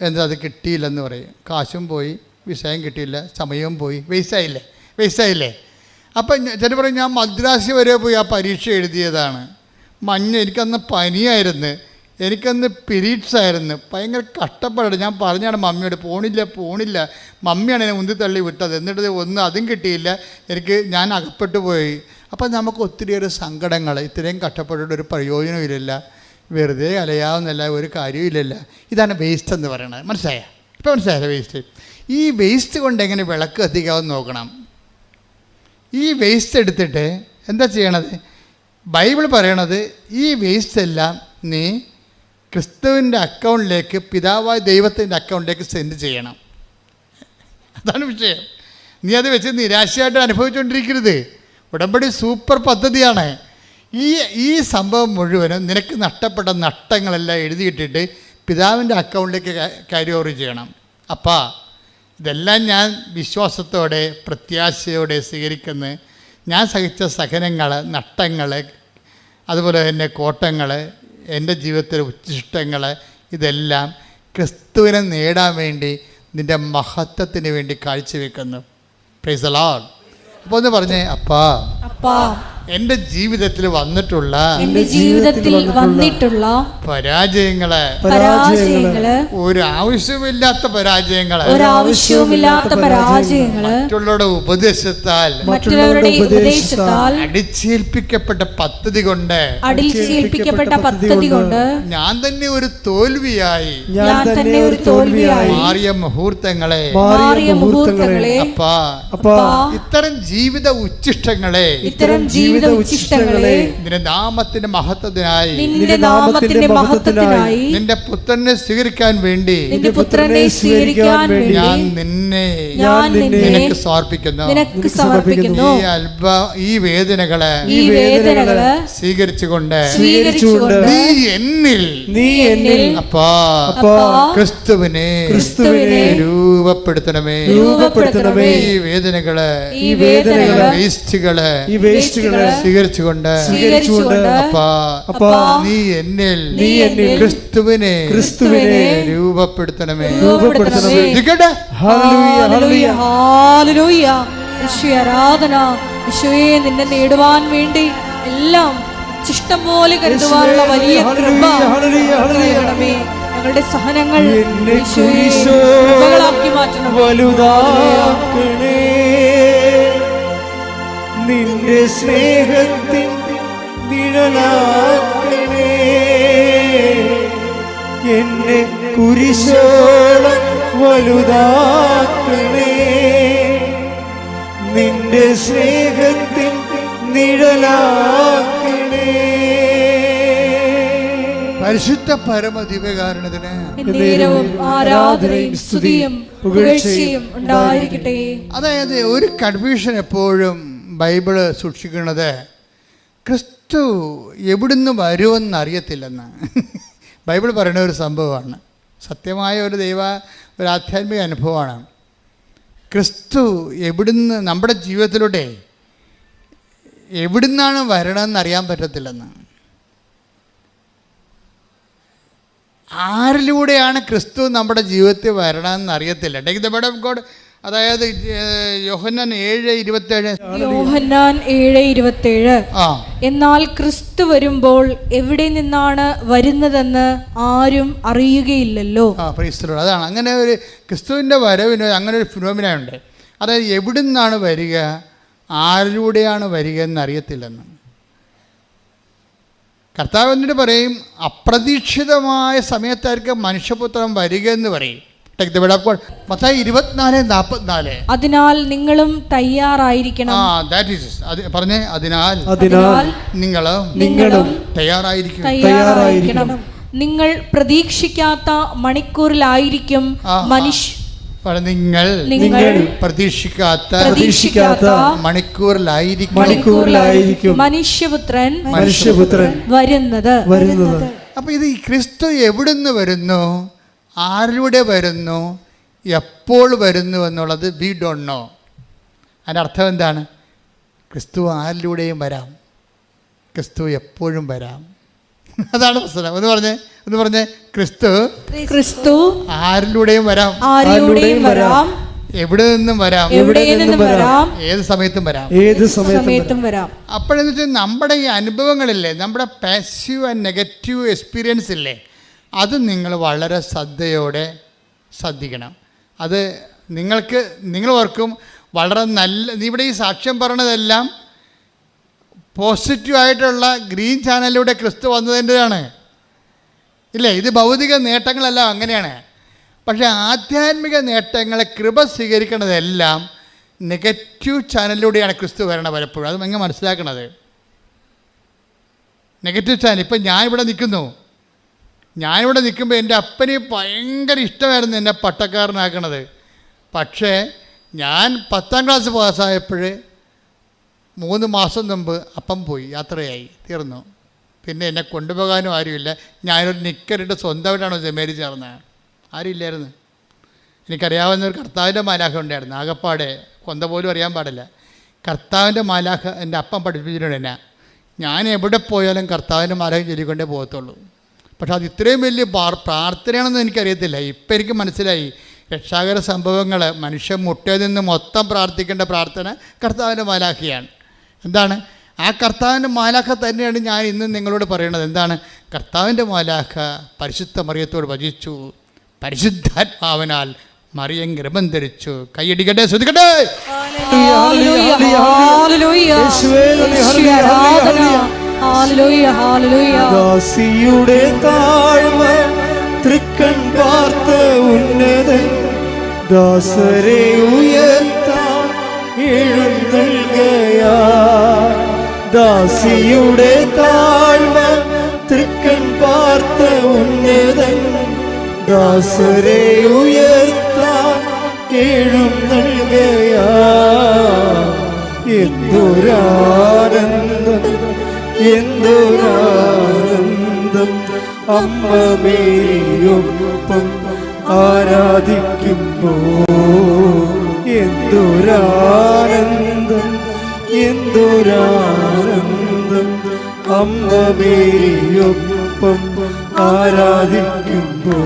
എന്താ അത് കിട്ടിയില്ലെന്ന് പറയും. കാശും പോയി, വിസയും കിട്ടിയില്ല, സമയവും പോയി, വേസ്റ്റായില്ലേ. അപ്പം ചില പറയും ഞാൻ മദ്രാസ് വരെ പോയി ആ പരീക്ഷ എഴുതിയതാണ്. എനിക്കന്ന് പനിയായിരുന്നു, എനിക്കന്ന് പീരീഡ്സ് ആയിരുന്നു, ഭയങ്കര കഷ്ടപ്പാട്. ഞാൻ പറഞ്ഞാണ് മമ്മിയോട് പോണില്ല, മമ്മിയാണ് എന്നെ ഉന്തി തള്ളി വിട്ടത്. എന്നിട്ട് അതും കിട്ടിയില്ല, ഞാൻ അകപ്പെട്ടു പോയി. അപ്പം നമുക്ക് ഒത്തിരിയേറെ സങ്കടങ്ങൾ, ഇത്രയും കഷ്ടപ്പെട്ടിട്ട് ഒരു പ്രയോജനമില്ല, വെറുതെ അലയാവുന്നില്ല, ഒരു കാര്യമില്ലല്ല. ഇതാണ് വേസ്റ്റ് എന്ന് പറയുന്നത്. മനസ്സിലായോ? ഇപ്പോൾ മനസ്സിലായോ വേസ്റ്റ്? ഈ വേസ്റ്റ് കൊണ്ട് എങ്ങനെ വിളക്ക് കത്തിക്കാമെന്ന് നോക്കണം. ഈ വേസ്റ്റ് എടുത്തിട്ട് എന്താ ചെയ്യണത്? ബൈബിൾ പറയണത് ഈ വേസ്റ്റ് എല്ലാം നീ ക്രിസ്തുവിൻ്റെ അക്കൗണ്ടിലേക്ക്, പിതാവായ ദൈവത്തിൻ്റെ അക്കൗണ്ടിലേക്ക് സെൻഡ് ചെയ്യണം. അതാണ് വിഷയം. നീ അത് വെച്ച് നിരാശയായിട്ട് അനുഭവിച്ചുകൊണ്ടിരിക്കരുത്. ഉടമ്പടി സൂപ്പർ പദ്ധതിയാണ്. ഈ സംഭവം മുഴുവനും നിനക്ക് നഷ്ടപ്പെട്ട നഷ്ടങ്ങളെല്ലാം എഴുതിയിട്ടിട്ട് പിതാവിൻ്റെ അക്കൗണ്ടിലേക്ക് ക്യാരി ഓവർ ചെയ്യണം. അപ്പാ, ഇതെല്ലാം ഞാൻ വിശ്വാസത്തോടെ പ്രത്യാശയോടെ സ്വീകരിക്കുന്നു. ഞാൻ സഹിച്ച സഹനങ്ങൾ, നഷ്ടങ്ങൾ, അതുപോലെ തന്നെ കോട്ടങ്ങൾ, എൻ്റെ ജീവിതത്തിലെ ഉച്ഛിഷ്ടങ്ങൾ, ഇതെല്ലാം ക്രിസ്തുവിനെ നേടാൻ വേണ്ടി, നിൻ്റെ മഹത്വത്തിന് വേണ്ടി കാഴ്ചവെക്കുന്നു. Praise the Lord. അപ്പോൾ ഒന്ന് പറഞ്ഞേ, അപ്പാ, എൻ്റെ ജീവിതത്തിൽ വന്നിട്ടുള്ള പരാജയങ്ങള്, ഒരു ആവശ്യമില്ലാത്ത പരാജയങ്ങള്, മറ്റുള്ളവരുടെ ഉപദേശത്താൽ അടിച്ചേൽപ്പിക്കപ്പെട്ട പദ്ധതി കൊണ്ട് ഞാൻ തന്നെ ഒരു തോൽവിയായി മാറിയ മുഹൂർത്തങ്ങളെ, അപ്പാ, ഇത്തരം ജീവിത ഉച്ഛിഷ്ടങ്ങളെ നിന്റെ നാമത്തിന്റെ മഹത്വത്തിനായി, നിന്റെ പുത്രനെ സ്വീകരിക്കാൻ വേണ്ടി ഞാൻ നിന്നെ നിനക്ക് സമർപ്പിക്കുന്നു. ഈ വേദനകളെ സ്വീകരിച്ചുകൊണ്ട് നീ എന്നിൽ അപ്പാ ക്രിസ്തുവിനെ രൂപപ്പെടുത്തണമേ. ഈ വേദനകളെ വേസ്റ്റുകളെ സ്വീകരിച്ചുകൊണ്ട് അപ്പാ, നീ എന്നിൽ ക്രിസ്തുവിനെ രൂപപ്പെടുത്തണമേ. ആരാധന യേശുവേ, നിന്നെ നേടുവാൻ വേണ്ടി എല്ലാം ഇഷ്ടം പോലെ കരുതുവാനുള്ള വലിയ കൃപ നൽകണമേ. ഞങ്ങളുടെ സഹനങ്ങൾ കൃപകളാക്കി മാറ്റണം. വലുതാക്കണേ നിന്റെ സ്നേഹത്തിൻ നിഴലാക്കണേ, എന്നെ കുരിശോളം വലുതാക്കണേ, നിന്റെ സ്നേഹത്തിൻ നിഴലാക്കണേ. പരിശുദ്ധ പരമദിവ്യകാരുണ്യത്തിന് ആരാധനയും സ്തുതിയും പുകഴ്ചയും ഉണ്ടായിരിക്കട്ടെ. അതായത് ഒരു കൺഫ്യൂഷൻ എപ്പോഴും ബൈബിള് സൂക്ഷിക്കുന്നത് ക്രിസ്തു എവിടുന്ന് വരുമെന്ന് അറിയത്തില്ലെന്ന്. ബൈബിൾ പറയുന്ന ഒരു സംഭവമാണ്, സത്യമായ ഒരു ആധ്യാത്മിക അനുഭവമാണ്. ക്രിസ്തു എവിടുന്ന് നമ്മുടെ ജീവിതത്തിലൂടെ എവിടുന്നാണ് വരണമെന്ന് അറിയാൻ പറ്റത്തില്ലെന്ന്. ആരിലൂടെയാണ് ക്രിസ്തു നമ്മുടെ ജീവിതത്തിൽ വരണമെന്ന് അറിയത്തില്ല. Take the word of God. അതായത് യോഹന്നാൻ 7:27 എന്നാൽ ക്രിസ്തു വരുമ്പോൾ എവിടെ നിന്നാണ് വരുന്നതെന്ന് ആരും അറിയുകയില്ലല്ലോ. അതാണ് അങ്ങനെ ഒരു ക്രിസ്തുവിൻ്റെ വരവിന് അങ്ങനെ ഒരു ഫിനോമിനുണ്ട്. അതായത് എവിടെ നിന്നാണ് വരിക, ആരിലൂടെയാണ് വരിക എന്നറിയത്തില്ലെന്ന്. കർത്താവ് എന്നിട്ട് പറയും, അപ്രതീക്ഷിതമായ സമയത്തായിരിക്കും മനുഷ്യപുത്രൻ വരിക എന്ന് പറയും. മത്തായി 24:44. അതിനാൽ നിങ്ങളും തയ്യാറായിരിക്കണം. പറഞ്ഞേ, അതിനാൽ നിങ്ങളും തയ്യാറായിരിക്കണം. നിങ്ങൾ പ്രതീക്ഷിക്കാത്ത മണിക്കൂറിലായിരിക്കും നിങ്ങൾ പ്രതീക്ഷിക്കാത്ത മണിക്കൂറിലായിരിക്കും മനുഷ്യപുത്രൻ വരുന്നത്. അപ്പൊ ഇത് ക്രിസ്തു എവിടുന്ന് വരുന്നു, ആരിലൂടെ വരുന്നു, എപ്പോൾ വരുന്നു എന്നുള്ളത് വി ഡോണ്ട് നോ. അതിൻ്റെ അർത്ഥം എന്താണ്? ക്രിസ്തു ആരിലൂടെയും വരാം, ക്രിസ്തു എപ്പോഴും വരാം. അതാണ് പ്രശ്നം. ഒന്ന് പറഞ്ഞേ ക്രിസ്തു ആരിലൂടെയും വരാം, എവിടെ നിന്നും വരാം, ഏത് സമയത്തും വരാം. അപ്പോഴെന്ന് വെച്ചാൽ നമ്മുടെ ഈ അനുഭവങ്ങളില്ലേ, നമ്മുടെ പാസീവ് ആൻഡ് നെഗറ്റീവ് എക്സ്പീരിയൻസ് ഇല്ലേ, അത് നിങ്ങൾ വളരെ ശ്രദ്ധയോടെ ശ്രദ്ധിക്കണം. അത് നിങ്ങൾ ഓർക്കും വളരെ നല്ല, ഇവിടെ ഈ സാക്ഷ്യം പറയണതെല്ലാം പോസിറ്റീവായിട്ടുള്ള ഗ്രീൻ ചാനലിലൂടെ ക്രിസ്തു വന്നതിൻ്റെതാണ്. ഇല്ലേ? ഇത് ഭൗതിക നേട്ടങ്ങളെല്ലാം അങ്ങനെയാണ്. പക്ഷേ ആധ്യാത്മിക നേട്ടങ്ങളെ കൃപ സ്വീകരിക്കുന്നതെല്ലാം നെഗറ്റീവ് ചാനലിലൂടെയാണ് ക്രിസ്തു വരണത് പലപ്പോഴും. അത് എങ്ങനെ മനസ്സിലാക്കണത്? Negative channel. ഇപ്പം ഞാനിവിടെ നിൽക്കുമ്പോൾ എൻ്റെ അപ്പന് ഭയങ്കര ഇഷ്ടമായിരുന്നു എന്നെ പട്ടക്കാരനാക്കണത്. പക്ഷേ ഞാൻ 10ാം ക്ലാസ് പാസ്സായപ്പോൾ 3 മാസം മുമ്പ് അപ്പം പോയി, യാത്രയായി, തീർന്നു. പിന്നെ എന്നെ കൊണ്ടുപോകാനും ആരുമില്ല. ഞാനൊരു നിക്കറിട്ട് സ്വന്തമായിട്ടാണ് സെമിനാരിൽ ചേർന്നത്. ആരുമില്ലായിരുന്നു. എനിക്കറിയാവുന്ന ഒരു കർത്താവിൻ്റെ മാലാഖ ഉണ്ടായിരുന്നു. ആകപ്പാടെ കൊന്ത പോലും അറിയാൻ പാടില്ല. കർത്താവിൻ്റെ മാലാഖ എൻ്റെ അപ്പം പഠിപ്പിച്ചിട്ടുണ്ട് എന്നെ. ഞാൻ എവിടെ പോയാലും കർത്താവിൻ്റെ മാലാഖ ചൊല്ലിക്കൊണ്ടേ പോകത്തുള്ളൂ. പക്ഷെ അത് ഇത്രയും വലിയ പ്രാർത്ഥനയാണെന്ന് എനിക്കറിയത്തില്ല. ഇപ്പം എനിക്ക് മനസ്സിലായി. രക്ഷാകര സംഭവങ്ങൾ മനുഷ്യൻ മുട്ടയിൽ നിന്ന് മൊത്തം പ്രാർത്ഥിക്കേണ്ട പ്രാർത്ഥന കർത്താവിൻ്റെ മാലാഖയാണ്. എന്താണ്? ആ കർത്താവിൻ്റെ മാലാഖ തന്നെയാണ് ഞാൻ ഇന്ന് നിങ്ങളോട് പറയുന്നത്. എന്താണ്? കർത്താവിൻ്റെ മാലാഖ പരിശുദ്ധ മറിയത്തോട് വചിച്ചു, പരിശുദ്ധാത്മാവിനാൽ മറിയം ഗർഭം ധരിച്ചു. കൈയടിക്കട്ടെ, ശ്രദ്ധിക്കട്ടെ. ദാസിയുടെ താഴ്മ തൃക്കൺ പാർത്ത ഉന്നതൻ ദാസരെ ഉയർത്താൻ എഴുന്നള്ളുകയാ. ദാസിയുടെ താഴ്മ തൃക്കൺ പാർത്ത ഉന്നതൻ ദാസരെ ഉയർത്താൻ എഴുന്നള്ളുകയാ. എന്തൊരാനന്ദം, എന്തൊരാനന്ദം, അമ്മ മേരിയൊപ്പം ആരാധിക്കുമ്പോൾ. എന്തൊരാനന്ദം, എന്തൊരാനന്ദം, അമ്മ മേരിയൊപ്പം ആരാധിക്കുമ്പോൾ.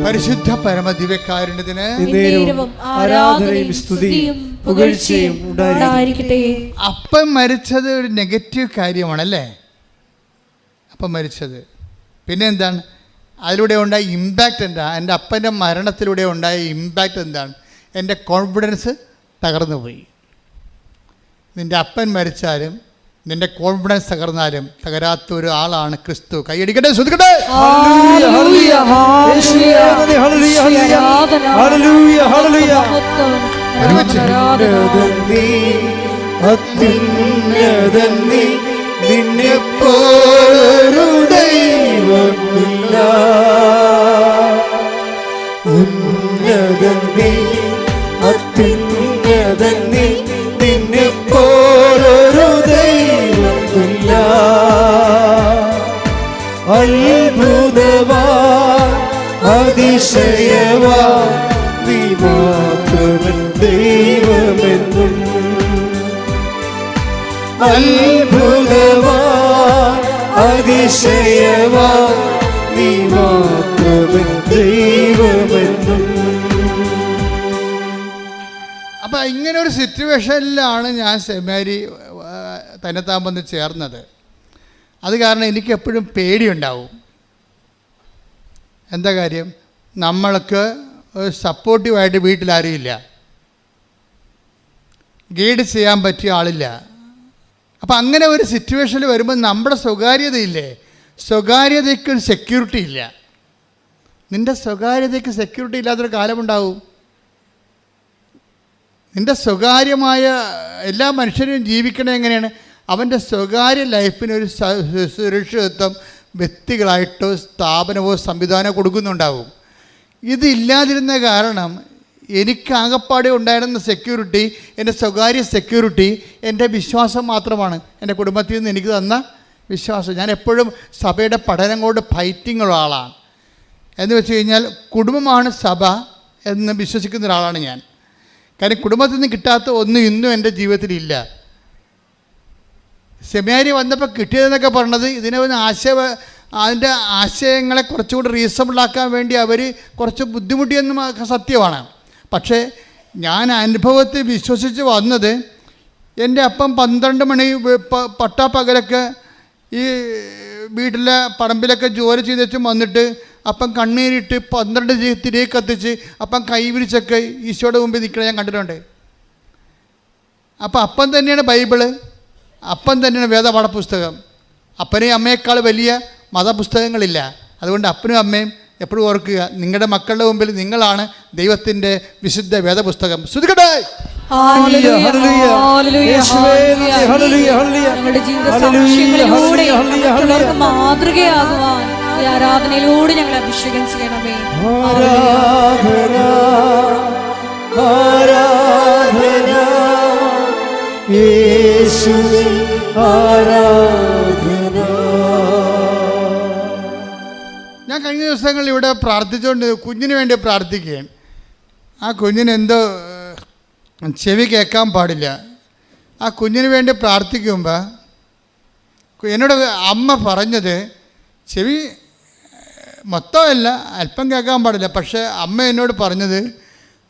പരിശുദ്ധ പരമദിവ്യകാരുണ്യത്തിന് ആരാധനയും സ്തുതിയും പുകഴ്ചയും ഉണ്ടായിരിക്കട്ടെ. അപ്പം മരിച്ചത് ഒരു നെഗറ്റീവ് കാര്യമാണല്ലേ? അപ്പം മരിച്ചത് പിന്നെ എന്താണ്? അതിലൂടെ ഉണ്ടായ ഇമ്പാക്റ്റ് എന്താ? എൻ്റെ അപ്പൻ്റെ മരണത്തിലൂടെ ഉണ്ടായ ഇമ്പാക്റ്റ് എന്താണ്? എൻ്റെ കോൺഫിഡൻസ് തകർന്നു പോയി. നിൻ്റെ അപ്പൻ മരിച്ചാലും നിൻ്റെ കോൺഫിഡൻസ് തകർന്നാലും തകരാത്ത ഒരു ആളാണ് ക്രിസ്തു. കൈയടിക്കട്ടെ, ശ്രദ്ധിക്കട്ടെ. നിന്നെപ്പോലൊരു ദൈവമില്ല, ഉന്നതൻ നീ, അത്യുന്നതൻ നീ, നിന്നെപ്പോലൊരു ദൈവമില്ല. അത്ഭുതവാ, അതിശയവാ, നീ മാത്രമൻ ദൈവമെന്നും. അത്ഭുതവാ, അതിശയവാ, നീ മാത്രമൻ ദൈവമെന്നും. അപ്പം ഇങ്ങനെ ഒരു സിറ്റുവേഷനിലാണ് ഞാൻ സെമിനാരി തന്നെത്താൻ വന്ന് ചേർന്നത്. അത് കാരണം എനിക്ക് എപ്പോഴും പേടിയുണ്ടാവും. എന്താ കാര്യം? നമ്മൾക്ക് സപ്പോർട്ടീവായിട്ട് വീട്ടിലാരുമില്ല, ഗൈഡ് ചെയ്യാൻ പറ്റിയ ആളില്ല. അപ്പം അങ്ങനെ ഒരു സിറ്റുവേഷനിൽ വരുമ്പോൾ നമ്മുടെ സ്വകാര്യതയില്ലേ, സ്വകാര്യതയ്ക്കൊരു സെക്യൂരിറ്റി ഇല്ല. നിൻ്റെ സ്വകാര്യതയ്ക്ക് സെക്യൂരിറ്റി ഇല്ലാത്തൊരു കാലമുണ്ടാവും. നിൻ്റെ സ്വകാര്യമായ എല്ലാ മനുഷ്യരും ജീവിക്കണത് എങ്ങനെയാണ്? അവൻ്റെ സ്വകാര്യ ലൈഫിനൊരു സുരക്ഷിതത്വം വ്യക്തികളായിട്ടോ സ്ഥാപനമോ സംവിധാനമോ കൊടുക്കുന്നുണ്ടാവും. ഇതില്ലാതിരുന്ന കാരണം എനിക്ക് ആകപ്പാടെ ഉണ്ടായിരുന്ന സെക്യൂരിറ്റി, എൻ്റെ സ്വകാര്യ സെക്യൂരിറ്റി എൻ്റെ വിശ്വാസം മാത്രമാണ്. എൻ്റെ കുടുംബത്തിൽ നിന്ന് എനിക്ക് തന്ന വിശ്വാസം. ഞാൻ എപ്പോഴും സഭയുടെ പഠനം കൊണ്ട് ഫൈറ്റിംഗ് ഉള്ള ആളാണ്. എന്ന് വെച്ച് കഴിഞ്ഞാൽ കുടുംബമാണ് സഭ എന്ന് വിശ്വസിക്കുന്ന ഒരാളാണ് ഞാൻ. കാരണം കുടുംബത്തിൽ നിന്ന് കിട്ടാത്ത ഒന്നും ഇന്നും എൻ്റെ ജീവിതത്തിലില്ല. സെമിനാരി വന്നപ്പോൾ കിട്ടിയതെന്നൊക്കെ പറഞ്ഞത് ഇതിനെ ഒന്ന് അതിൻ്റെ ആശയങ്ങളെ കുറച്ചുകൂടി റീസണബിളാക്കാൻ വേണ്ടി അവർ കുറച്ച് ബുദ്ധിമുട്ടിയെന്നും സത്യമാണ്. പക്ഷേ ഞാൻ അനുഭവത്തിൽ വിശ്വസിച്ച് വന്നത്, എൻ്റെ അപ്പം 12 മണി പട്ടാപ്പകലൊക്കെ ഈ വീട്ടിലെ പറമ്പിലൊക്കെ ജോലി ചെയ്തും വന്നിട്ട് അപ്പം കണ്ണീരിട്ട് 12 തിരികെ കത്തിച്ച് അപ്പം കൈവിരിച്ചൊക്കെ ഈശോയുടെ മുമ്പിൽ നിൽക്കണ ഞാൻ കണ്ടിട്ടുണ്ട്. അപ്പം തന്നെയാണ് ബൈബിള്. അപ്പൻ തന്നെയാണ് വേദപാഠപുസ്തകം. അപ്പനെയും അമ്മയേക്കാൾ വലിയ മതപുസ്തകങ്ങളില്ല. അതുകൊണ്ട് അപ്പനും അമ്മയും എപ്പോഴും ഓർക്കുക, നിങ്ങളുടെ മക്കളുടെ മുമ്പിൽ നിങ്ങളാണ് ദൈവത്തിൻ്റെ വിശുദ്ധ വേദപുസ്തകം. ശ്രുതികട്ടെ. ഞങ്ങളുടെ ജീവിത സാക്ഷ്യങ്ങളിലൂടെ മറ്റുള്ളവർക്ക് മാതൃകയാകുവാൻ ഈ ആരാധനയിലൂടെ ഞങ്ങളെ അഭിഷേകം ചെയ്യണമേ. ആരാധന ആരാധന യേശുവേ ആരാധന. ഞാൻ കഴിഞ്ഞ ദിവസങ്ങളിൽ ഇവിടെ പ്രാർത്ഥിച്ചുകൊണ്ട് കുഞ്ഞിന് വേണ്ടി പ്രാർത്ഥിക്കുകയാണ്. ആ കുഞ്ഞിന് എന്തോ ചെവി കേൾക്കാൻ പാടില്ല. ആ കുഞ്ഞിന് വേണ്ടി പ്രാർത്ഥിക്കുമ്പോൾ എന്നോട് അമ്മ പറഞ്ഞത്, ചെവി മൊത്തമല്ല, അല്പം കേൾക്കാൻ പാടില്ല. പക്ഷേ അമ്മ എന്നോട് പറഞ്ഞത്,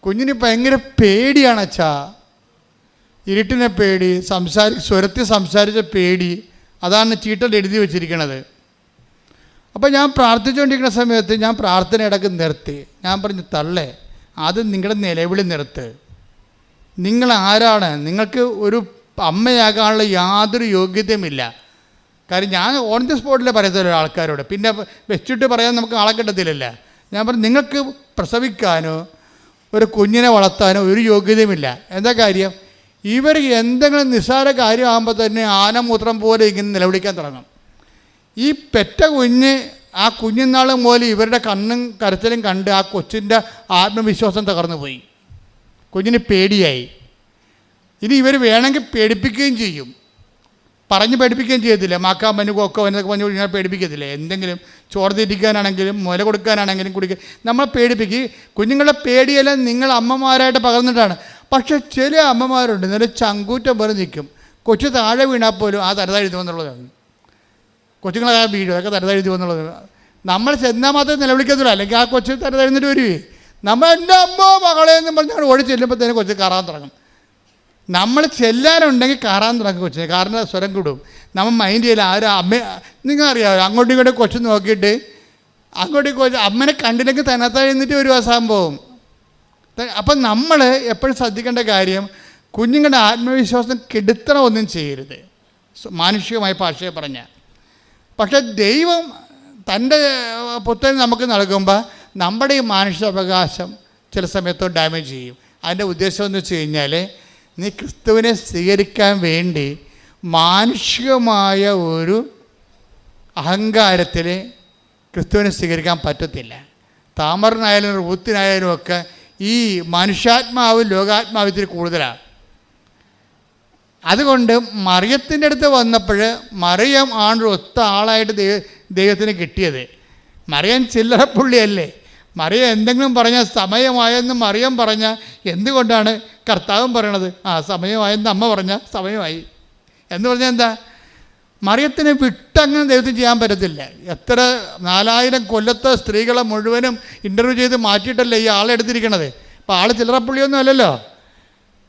കുഞ്ഞിന് ഭയങ്കര പേടിയാണ് അച്ഛാ, ഇരുട്ടിനെ പേടി, സ്വരത്തിൽ സംസാരിച്ച പേടി, അതാണ് ചീട്ടൽ എഴുതി വെച്ചിരിക്കണത്. അപ്പോൾ ഞാൻ പ്രാർത്ഥിച്ചുകൊണ്ടിരിക്കുന്ന സമയത്ത് ഞാൻ പ്രാർത്ഥന ഇടയ്ക്ക് നിർത്തി. ഞാൻ പറഞ്ഞു, തള്ളേ, അത് നിങ്ങളുടെ നിലവിളി നിർത്ത്. നിങ്ങൾ ആരാണ്? നിങ്ങൾക്ക് ഒരു അമ്മയാകാനുള്ള യാതൊരു യോഗ്യതയുമില്ല. കാര്യം ഞാൻ ഓൺ ദി സ്പോട്ടിൽ പറയത്തില്ല ആൾക്കാരോട്, പിന്നെ വെച്ചിട്ട് പറയാൻ നമുക്ക് ആളെ കിട്ടത്തില്ലല്ല. ഞാൻ പറഞ്ഞു, നിങ്ങൾക്ക് പ്രസവിക്കാനോ ഒരു കുഞ്ഞിനെ വളർത്താനോ ഒരു യോഗ്യതയുമില്ല. എന്താ കാര്യം? ഇവർ എന്തെങ്കിലും നിസ്സാര കാര്യമാകുമ്പോൾ തന്നെ ആനമൂത്രം പോലെ ഇങ്ങനെ നിലവിളിക്കാൻ തുടങ്ങും. ഈ പെറ്റ കുഞ്ഞ്, ആ കുഞ്ഞുനാൾ മുതൽ ഇവരുടെ കണ്ണും കരച്ചിലും കണ്ട് ആ കൊച്ചിൻ്റെ ആത്മവിശ്വാസം തകർന്നു പോയി. കുഞ്ഞിന് പേടിയായി. ഇനി ഇവർ വേണമെങ്കിൽ പേടിപ്പിക്കുകയും ചെയ്യും, പറഞ്ഞ് പേടിപ്പിക്കുകയും ചെയ്യത്തില്ല. മാക്കാൻ പഞ്ഞു കൊക്കോ എന്നൊക്കെ പറഞ്ഞു കഴിഞ്ഞാൽ പേടിപ്പിക്കത്തില്ല. എന്തെങ്കിലും ചോറ് തിരിക്കാനാണെങ്കിലും മുല കൊടുക്കാനാണെങ്കിലും കുടിക്കുക, നമ്മൾ പേടിപ്പിക്കും. കുഞ്ഞുങ്ങളുടെ പേടിയെല്ലാം നിങ്ങൾ അമ്മമാരായിട്ട് പകർന്നിട്ടാണ്. പക്ഷേ ചില അമ്മമാരുണ്ട്, നല്ല ചങ്കൂറ്റം പോലെ നിൽക്കും. കൊച്ചു താഴെ വീണാൽ പോലും ആ തരതാഴ്ത്തുമെന്നുള്ളതാണ്. കൊച്ചുങ്ങളെ വീഴും, അതൊക്കെ തരതാഴ്ത്തുമെന്നുള്ളത്. നമ്മൾ ചെന്നാൽ മാത്രമേ നിലവിളിക്കത്തില്ല, അല്ലെങ്കിൽ ആ കൊച്ചു തരതാഴ്ന്നിട്ട് വരുവേ. നമ്മൾ എൻ്റെ അമ്മ മകളെ എന്നും പറഞ്ഞാൽ ഓടി ചെല്ലുമ്പോഴത്തേനും കൊച്ചു കയറാൻ തുടങ്ങും. നമ്മൾ ചെല്ലാനുണ്ടെങ്കിൽ കയറാൻ തുടങ്ങും കൊച്ചിന്, കാരണം സ്വരം കൂടും. നമ്മൾ മൈൻഡ് ചെയ്യില്ല. ആരും അമ്മ, നിങ്ങൾക്കറിയാമോ, അങ്ങോട്ടും ഇങ്ങോട്ടും കൊച്ചു നോക്കിയിട്ട് അങ്ങോട്ടും കൊച്ചു അമ്മനെ കണ്ടില്ലെങ്കിൽ തന്നെത്താഴ്ന്നിട്ട് ഒരു സംഭവം. അപ്പം നമ്മൾ എപ്പോഴും ശ്രദ്ധിക്കേണ്ട കാര്യം, കുഞ്ഞുങ്ങളുടെ ആത്മവിശ്വാസം കെടുത്തണം ഒന്നും ചെയ്യരുത്, മാനുഷികമായ ഭാഷയെ പറഞ്ഞാൽ. പക്ഷേ ദൈവം തൻ്റെ പുത്രൻ നമുക്ക് നൽകുമ്പോൾ നമ്മുടെ ഈ മാനുഷികാവകാശം ചില സമയത്ത് ഡാമേജ് ചെയ്യും. അതിൻ്റെ ഉദ്ദേശം എന്ന് വെച്ച് കഴിഞ്ഞാൽ, നീ ക്രിസ്തുവിനെ സ്വീകരിക്കാൻ വേണ്ടി മാനുഷികമായ ഒരു അഹങ്കാരത്തിൽ ക്രിസ്തുവിനെ സ്വീകരിക്കാൻ പറ്റത്തില്ല. താമറിനായാലും റൂത്തിനായാലും ഒക്കെ ഈ മനുഷ്യാത്മാവ് ലോകാത്മാവ് ഇത്തിരി കൂടുതലാണ്. അതുകൊണ്ട് മറിയത്തിൻ്റെ അടുത്ത് വന്നപ്പോൾ മറിയം ആണ് ഒത്ത ആളായിട്ട് ദൈവത്തിന് കിട്ടിയത്. മറിയം ചില്ലറപ്പുള്ളിയല്ലേ. മറിയം എന്തെങ്കിലും പറഞ്ഞാൽ സമയമായെന്ന് മറിയം പറഞ്ഞാൽ എന്തുകൊണ്ടാണ് കർത്താവും പറയണത്? ആ സമയമായെന്ന് അമ്മ പറഞ്ഞാൽ സമയമായി എന്ന് പറഞ്ഞാൽ എന്താ? മറിയത്തിനെ വിട്ടങ്ങനെ ദൈവത്തിന് ചെയ്യാൻ പറ്റത്തില്ല. എത്ര 4000 കൊല്ലത്തെ സ്ത്രീകളെ മുഴുവനും ഇൻ്റർവ്യൂ ചെയ്ത് മാറ്റിയിട്ടല്ലേ ഈ ആളെ എടുത്തിരിക്കണത്. അപ്പോൾ ആൾ ചില്ലറപ്പുള്ളിയൊന്നും അല്ലല്ലോ.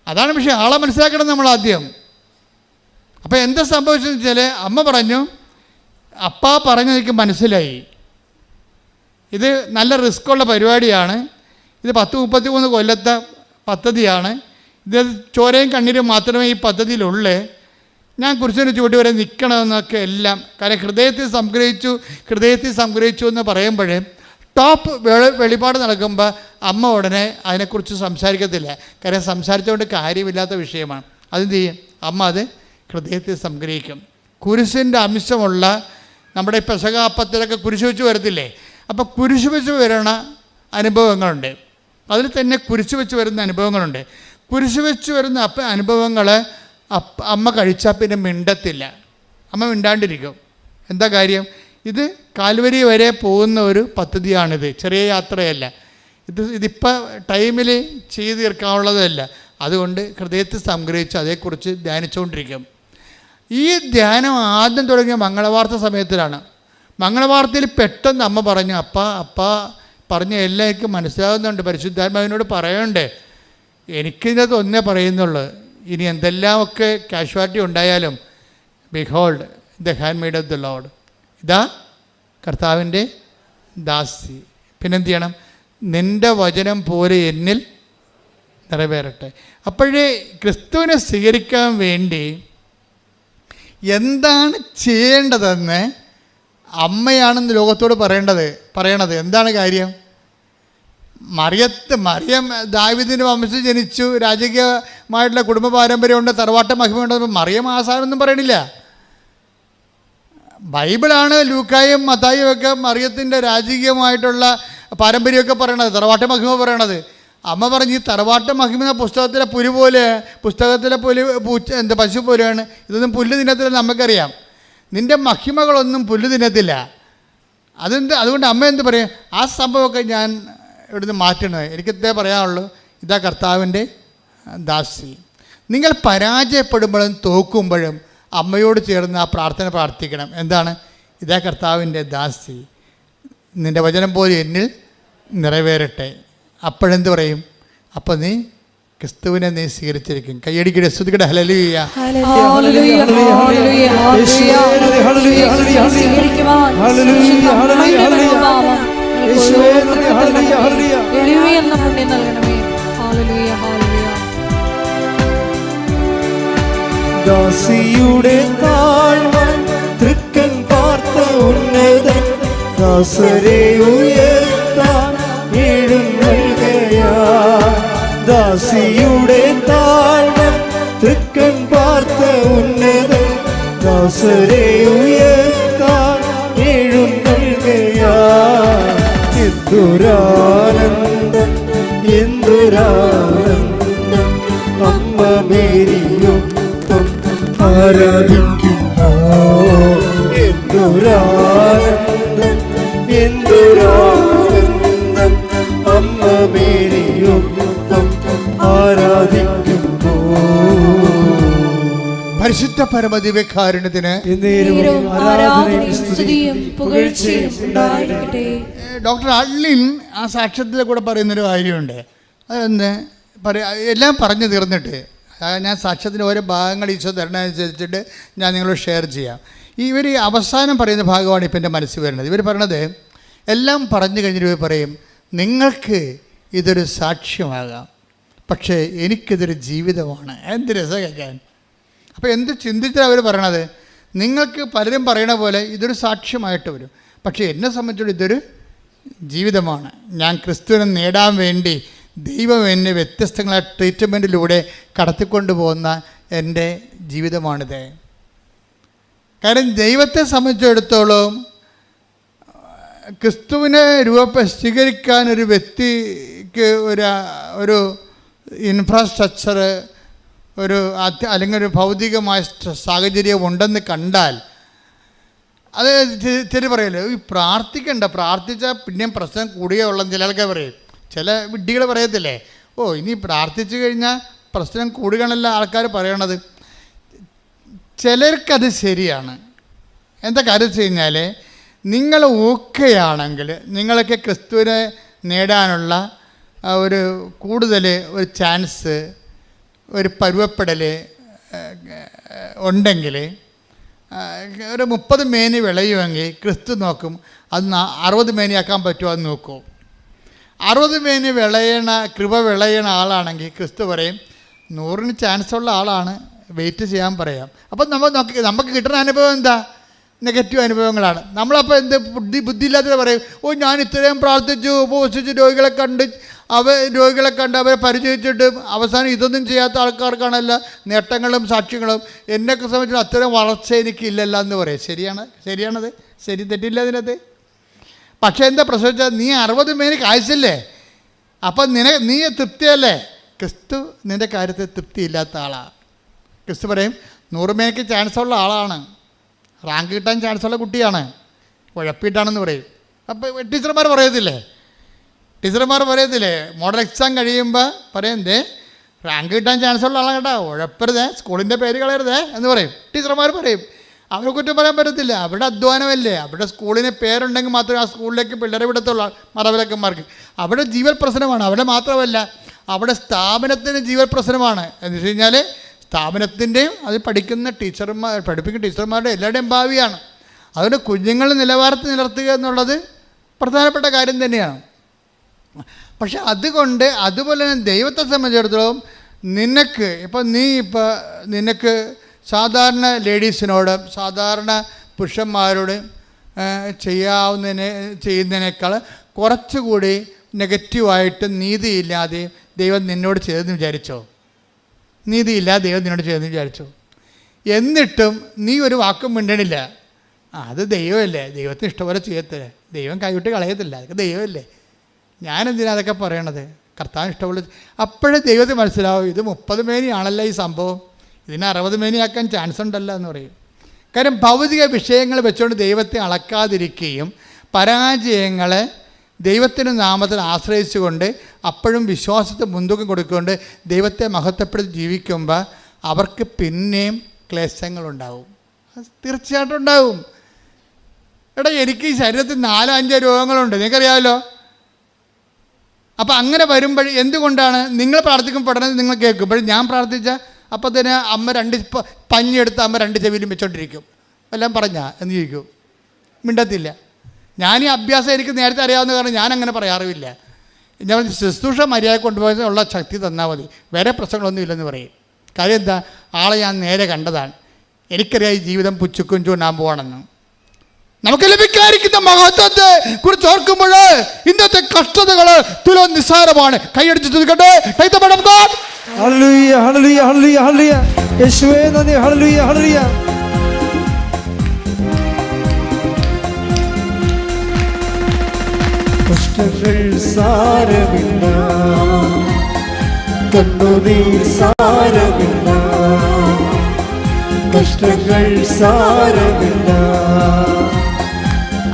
അതാണ് പക്ഷേ ആളെ മനസ്സിലാക്കണം നമ്മൾ ആദ്യം. അപ്പോൾ എന്താ സംഭവിച്ചതെന്ന് വെച്ചാൽ, അമ്മ പറഞ്ഞു, അപ്പാ പറഞ്ഞു എനിക്ക് മനസ്സിലായി, ഇത് നല്ല റിസ്ക്കുള്ള പരിപാടിയാണ്, ഇത് 10-33 കൊല്ലത്തെ പദ്ധതിയാണ്, ഇത് ചോരയും കണ്ണീരും മാത്രമേ ഈ പദ്ധതിയിലുള്ളൂ, ഞാൻ കുരിശിന് ചുവട്ടി വരെ നിൽക്കണമെന്നൊക്കെ എല്ലാം. കാരണം ഹൃദയത്തിൽ സംഗ്രഹിച്ചു എന്ന് പറയുമ്പോൾ ടോപ്പ് വെളിപാട് നടക്കുമ്പോൾ അമ്മ ഉടനെ അതിനെക്കുറിച്ച് സംസാരിക്കത്തില്ല. കാരണം സംസാരിച്ചുകൊണ്ട് കാര്യമില്ലാത്ത വിഷയമാണ്. അതെന്ത് ചെയ്യും? അമ്മ അത് ഹൃദയത്തിൽ സംഗ്രഹിക്കും. കുരിശിൻ്റെ അംശമുള്ള നമ്മുടെ പെസഹാപ്പത്തിലൊക്കെ കുരിശ് വെച്ച് വരത്തില്ലേ? അപ്പോൾ കുരിശ് വെച്ച് വരുന്ന അനുഭവങ്ങളുണ്ട്. അതിൽ തന്നെ കുരിശ് വെച്ച് വരുന്ന അനുഭവങ്ങളുണ്ട്. കുരിശ് വെച്ച് വരുന്ന അനുഭവങ്ങൾ അമ്മ കഴിച്ചാൽ പിന്നെ മിണ്ടത്തില്ല, അമ്മ മിണ്ടാണ്ടിരിക്കും. എന്താ കാര്യം? ഇത് കാൽവരി വരെ പോകുന്ന ഒരു പദ്ധതിയാണിത്, ചെറിയ യാത്രയല്ല. ഇതിപ്പോൾ ടൈമിൽ ചെയ്ത് തീർക്കാനുള്ളതല്ല. അതുകൊണ്ട് ഹൃദയത്തിൽ സംഗ്രഹിച്ച് അതേക്കുറിച്ച് ധ്യാനിച്ചുകൊണ്ടിരിക്കും. ഈ ധ്യാനം ആദ്യം തുടങ്ങിയ മംഗളവാർത്ത സമയത്തിലാണ്. മംഗളവാർത്തയിൽ പെട്ടെന്ന് അമ്മ പറഞ്ഞു, അപ്പാ പറഞ്ഞ എല്ലാം എനിക്ക് മനസ്സിലാകുന്നുണ്ട്, പരിശുദ്ധാത്മാവിനോട് പറയണ്ടേ, എനിക്കിതിനകത്ത് ഒന്നേ പറയുന്നുള്ളൂ, ഇനി എന്തെല്ലാമൊക്കെ കാഷ്വാലിറ്റി ഉണ്ടായാലും behold the hand made of the Lord, ഇതാ കർത്താവിൻ്റെ ദാസി. പിന്നെന്ത് ചെയ്യണം? നിൻ്റെ വചനം പോലെ എന്നിൽ നിറവേറട്ടെ. അപ്പോഴേ ക്രിസ്തുവിനെ സ്വീകരിക്കാൻ വേണ്ടി എന്താണ് ചെയ്യേണ്ടതെന്ന് അമ്മയാണെന്ന് ലോകത്തോട് പറയണത് എന്താണ് കാര്യം? മറിയം ദാവീദിൻ്റെ വംശത്തിൽ ജനിച്ചു, രാജകീയമായിട്ടുള്ള കുടുംബ പാരമ്പര്യമുണ്ട്, തറവാട്ട മഹിമയുണ്ട്. മറിയം ആസാനൊന്നും പറയണില്ല. ബൈബിളാണ് ലൂക്കായും മത്തായും ഒക്കെ മറിയത്തിൻ്റെ രാജകീയമായിട്ടുള്ള പാരമ്പര്യമൊക്കെ പറയണത്, തറവാട്ട മഹിമ പറയണത്. അമ്മ പറഞ്ഞ് ഈ തറവാട്ട മഹിമ പുസ്തകത്തിലെ പുലി പോലെ, പുസ്തകത്തിലെ പശു പോലെയാണ്, ഇതൊന്നും പുല്ല് തിന്നത്തില്ല. നമുക്കറിയാം നിൻ്റെ മഹിമകളൊന്നും പുല്ല് തിന്നത്തില്ല. അതുകൊണ്ട് അമ്മ എന്ത് പറയും? ആ സംഭവമൊക്കെ ഞാൻ ഇവിടുന്ന് മാറ്റണത്. എനിക്കതേ പറയാനുള്ളൂ. ഇതാ കർത്താവിൻ്റെ ദാസി. നിങ്ങൾ പരാജയപ്പെടുമ്പോഴും തോക്കുമ്പോഴും അമ്മയോട് ചേർന്ന് ആ പ്രാർത്ഥന പ്രാർത്ഥിക്കണം. എന്താണ്? ഇതാ കർത്താവിൻ്റെ ദാസി, നിൻ്റെ വചനം പോലെ എന്നിൽ നിറവേറട്ടെ. അപ്പോഴെന്ത് പറയും? അപ്പോൾ നീ ക്രിസ്തുവിനെ നീ സ്വീകരിച്ചിരിക്കും. കയ്യടിക്കട്ടെ, സ്തുതിക്കട്ടെ, ഹല്ലേലൂയ. ദാസിയുടെ താഴ്മ തൃക്കൻ പാർത്ത ഉന്നതൻ ദാസരെ ഉയർത്താൻ എഴുന്നേൽക്കയാ. ദാസിയുടെ താഴ്മ തൃക്കൻ പാർത്ത ഉന്നതൻ ദാസരെ ഉയർത്താൻ എഴുന്നേൽക്കയാ. എന്തൊരാനന്ദം, എന്തൊരാനന്ദം, അമ്മ മേരിയൊപ്പം ആരാധിക്കുന്നു. എന്തൊരാനന്ദം, എന്തൊരാനന്ദം, അമ്മ മേരിയൊപ്പം ആരാധിക്കുന്നു. പരിശുദ്ധ പരമദിവ്യകാരുണ്യത്തിന് ഡോക്ടർ അള്ളിൻ ആ സാക്ഷ്യത്തിലെ കൂടെ പറയുന്നൊരു കാര്യമുണ്ട്. അതെന്ന് എല്ലാം പറഞ്ഞു തീർന്നിട്ട് ഞാൻ സാക്ഷ്യത്തിൻ്റെ ഓരോ ഭാഗങ്ങൾ ഈശോ തരണമനുസരിച്ചിട്ട് ഞാൻ നിങ്ങളോട് ഷെയർ ചെയ്യാം. ഇവർ അവസാനം പറയുന്ന ഭാഗമാണ് ഇപ്പം എൻ്റെ മനസ്സിൽ വരുന്നത്. ഇവർ പറയണത് എല്ലാം പറഞ്ഞു കഴിഞ്ഞിട്ട് ഇവർ പറയും, നിങ്ങൾക്ക് ഇതൊരു സാക്ഷ്യമാകാം, പക്ഷേ എനിക്കിതൊരു ജീവിതമാണ്. എന്ത് രസം കേൾക്കാൻ. അപ്പോൾ എന്ത് ചിന്തിച്ചാണ് അവർ പറയണത്? നിങ്ങൾക്ക് പലരും പറയണ പോലെ ഇതൊരു സാക്ഷ്യമായിട്ട് വരും, പക്ഷേ എന്നെ സംബന്ധിച്ചിടത്തോളം ഇതൊരു ജീവിതമാണ്. ഞാൻ ക്രിസ്തുവിനെ നേടാൻ വേണ്ടി ദൈവം എന്നെ വ്യത്യസ്തങ്ങളായ ട്രീറ്റ്മെൻറ്റിലൂടെ കടത്തിക്കൊണ്ട് പോകുന്ന എൻ്റെ ജീവിതമാണിത്. കാരണം ദൈവത്തെ സംബന്ധിച്ചിടത്തോളം ക്രിസ്തുവിനെ സ്വീകരിക്കാൻ ഒരു വ്യക്തിക്ക് ഒരു ഇൻഫ്രാസ്ട്രക്ചർ, അല്ലെങ്കിൽ ഒരു ഭൗതികമായ സാഹചര്യം ഉണ്ടെന്ന് കണ്ടാൽ അത് ചില പറയല്ലോ, ഈ പ്രാർത്ഥിച്ചാൽ പിന്നെയും പ്രശ്നം കൂടുകയേ ഉള്ളെന്ന് ചില ആൾക്കാർ പറയും. ചില വിഡ്ഢികൾ പറയത്തില്ലേ, ഇനി പ്രാർത്ഥിച്ചു കഴിഞ്ഞാൽ പ്രശ്നം കൂടുകയാണല്ല ആൾക്കാർ പറയണത്. ചിലർക്കത് ശരിയാണ്. എന്താ കാര്യം വെച്ച് കഴിഞ്ഞാൽ, നിങ്ങൾ ഓക്കെയാണെങ്കിൽ നിങ്ങളൊക്കെ ക്രിസ്തുവിനെ നേടാനുള്ള ഒരു കൂടുതൽ ഒരു ചാൻസ്, ഒരു പരുവപ്പെടൽ ഉണ്ടെങ്കിൽ, ഒരു 30 മേനി വിളയുമെങ്കിൽ ക്രിസ്തു നോക്കും അത് 60 മേനിയാക്കാൻ പറ്റുമോ എന്ന് നോക്കും. 60 മേനി കൃപ വിളയണ ആളാണെങ്കിൽ ക്രിസ്തു പറയും 100-ന് ചാൻസുള്ള ആളാണ്, വെയിറ്റ് ചെയ്യാൻ പറയാം. അപ്പം നമുക്ക് കിട്ടുന്ന അനുഭവം എന്താ? നെഗറ്റീവ് അനുഭവങ്ങളാണ്. നമ്മളപ്പോൾ എന്ത് ബുദ്ധിയില്ലാത്തത് പറയും, ഞാൻ ഇത്രയും പ്രാർത്ഥിച്ചു, ഉപവസിച്ച് രോഗികളെ കണ്ട് അവരെ പരിചയിച്ചിട്ട് അവസാനം ഇതൊന്നും ചെയ്യാത്ത ആൾക്കാർക്കാണല്ല നേട്ടങ്ങളും സാക്ഷ്യങ്ങളും. എന്നെയൊക്കെ സംബന്ധിച്ച് അത്തരം വളർച്ച എനിക്കില്ലല്ല എന്ന് പറയും. ശരിയാണത്, ശരി, തെറ്റില്ല അതിനകത്ത്. പക്ഷേ എന്താ പ്രശ്നം വെച്ചാൽ, നീ 60 മേനിക്ക് ആയുസില്ലേ, അപ്പം നീ തൃപ്തിയല്ലേ? ക്രിസ്തു നിൻ്റെ കാര്യത്തിൽ തൃപ്തിയില്ലാത്ത ആളാണ്. ക്രിസ്തു പറയും 100 മേനിക്ക് ചാൻസുള്ള ആളാണ്, റാങ്ക് കിട്ടാൻ ചാൻസുള്ള കുട്ടിയാണ്, ഉഴപ്പിയിട്ടാണെന്ന് പറയും. അപ്പോൾ ടീച്ചർമാർ പറയത്തില്ലേ മോഡൽ എക്സാം കഴിയുമ്പോൾ പറയും, റാങ്ക് കിട്ടാൻ ചാൻസുള്ള ആളാണ് കേട്ടോ, ഉഴപ്പരുതേ, സ്കൂളിൻ്റെ പേര് കളയരുതേ എന്ന് പറയും. ടീച്ചർമാർ പറയും. അവരെ കുറ്റം പറയാൻ പറ്റത്തില്ല, അവരുടെ അധ്വാനമല്ലേ. അവരുടെ സ്കൂളിന് പേരുണ്ടെങ്കിൽ മാത്രമേ ആ സ്കൂളിലേക്ക് പിള്ളേരെ വിടത്തുള്ളൂ മാതാപിതാക്കന്മാർക്ക്. അവിടെ ജീവൽ പ്രശ്നമാണ്. അവിടെ മാത്രമല്ല, അവിടെ സ്ഥാപനത്തിന് ജീവൽ പ്രശ്നമാണ്. എന്ന് വെച്ച് കഴിഞ്ഞാൽ സ്ഥാപനത്തിൻ്റെയും അത് പഠിപ്പിക്കുന്ന ടീച്ചർമാരുടെ എല്ലാവരുടെയും ഭാവിയാണ്. അതുകൊണ്ട് കുഞ്ഞുങ്ങളുടെ നിലവാരത്തിൽ നിലർത്തുക എന്നുള്ളത് പ്രധാനപ്പെട്ട കാര്യം തന്നെയാണ്. പക്ഷെ അതുപോലെ തന്നെ ദൈവത്തെ സംബന്ധിച്ചിടത്തോളം നിനക്ക് നിനക്ക് സാധാരണ ലേഡീസിനോടും സാധാരണ പുരുഷന്മാരോട് ചെയ്യുന്നതിനേക്കാൾ കുറച്ചുകൂടി നെഗറ്റീവായിട്ട് നീതിയില്ലാതെ ദൈവം നിന്നോട് ചെയ്തെന്ന് വിചാരിച്ചോ? നീതിയില്ലാതെ ദൈവം നിന്നോട് ചെയ്തെന്ന് വിചാരിച്ചോ? എന്നിട്ടും നീ ഒരു വാക്കും മിണ്ടണില്ല. അത് ദൈവമല്ലേ, ദൈവത്തിന് ഇഷ്ടംപോലെ ചെയ്യത്തില്ല, ദൈവം കൈവിട്ട് കളയത്തില്ല, അതൊക്കെ ദൈവമല്ലേ, ഞാനെന്തിനാ അതൊക്കെ പറയണത്, കർത്താൻ ഇഷ്ടംപോലെ. അപ്പോഴേ ദൈവത്തിന് മനസ്സിലാവും ഇത് 30 മേനിയാണല്ലോ ഈ സംഭവം, ഇതിനെ 60 മേനിയാക്കാൻ ചാൻസ് ഉണ്ടല്ലോ എന്ന് പറയും. കാര്യം ഭൗതിക വിഷയങ്ങൾ വെച്ചുകൊണ്ട് ദൈവത്തെ അളക്കാതിരിക്കുകയും പരാജയങ്ങളെ ദൈവത്തിൻ്റെ നാമത്തിൽ ആശ്രയിച്ചുകൊണ്ട് അപ്പോഴും വിശ്വാസത്തെ മുൻതൂക്കം കൊടുക്കുകൊണ്ട് ദൈവത്തെ മഹത്വപ്പെടുത്തി ജീവിക്കുമ്പോൾ അവർക്ക് പിന്നെയും ക്ലേശങ്ങളുണ്ടാവും. തീർച്ചയായിട്ടും ഉണ്ടാവും. എടാ, എനിക്ക് ഈ ശരീരത്തിൽ 4-5 രോഗങ്ങളുണ്ട്, നിങ്ങൾക്കറിയാമല്ലോ. അപ്പോൾ അങ്ങനെ വരുമ്പോൾ എന്തുകൊണ്ടാണ് നിങ്ങൾ പ്രാർത്ഥിക്കുമ്പോഴേ നിങ്ങൾ കേൾക്കും, ഞാൻ പ്രാർത്ഥിച്ച അപ്പോൾ തന്നെ അമ്മ 2 പഞ്ഞെടുത്ത് അമ്മ 2 ചെവിയിലും വെച്ചോണ്ടിരിക്കും. എല്ലാം പറഞ്ഞാ എന്ന് ചോദിക്കും, മിണ്ടത്തില്ല. ഞാൻ ഈ അഭ്യാസം എനിക്ക് നേരത്തെ അറിയാവുന്ന കാരണം ഞാൻ അങ്ങനെ പറയാറുമില്ല. ഞാൻ ശുശ്രൂഷ മര്യാദ കൊണ്ടുപോകാനുള്ള ശക്തി തന്നാൽ മതി, വേറെ പ്രശ്നങ്ങളൊന്നും ഇല്ലെന്ന് പറയും. കാര്യം എന്താ, ആളെ ഞാൻ നേരെ കണ്ടതാണ്, എനിക്കറിയാം ഈ ജീവിതം പുച്ചുക്കും ചൂണ്ടാൻ പോകണമെന്ന്. നമുക്ക് ലഭിക്കാതിരിക്കുന്ന മഹത്വത്തെ കുറിച്ച് ഓർക്കുമ്പോൾ ഇന്നത്തെ കഷ്ടതകൾ തുലോം നിസ്സാരമാണ്. കൈയടിച്ച് തുതിക്കട്ടെ. ഹല്ലേലൂയ, ഹല്ലേലൂയ, ഹല്ലേലൂയ, ഹല്ലേലൂയ. യേശുവേ നന്ദി. ഹല്ലേലൂയ, ഹല്ലേലൂയ. കഷ്ടങ്ങൾ സാരമില്ല, കണ്ണുനീർ സാരമില്ല, കഷ്ടങ്ങൾ സാരമില്ല,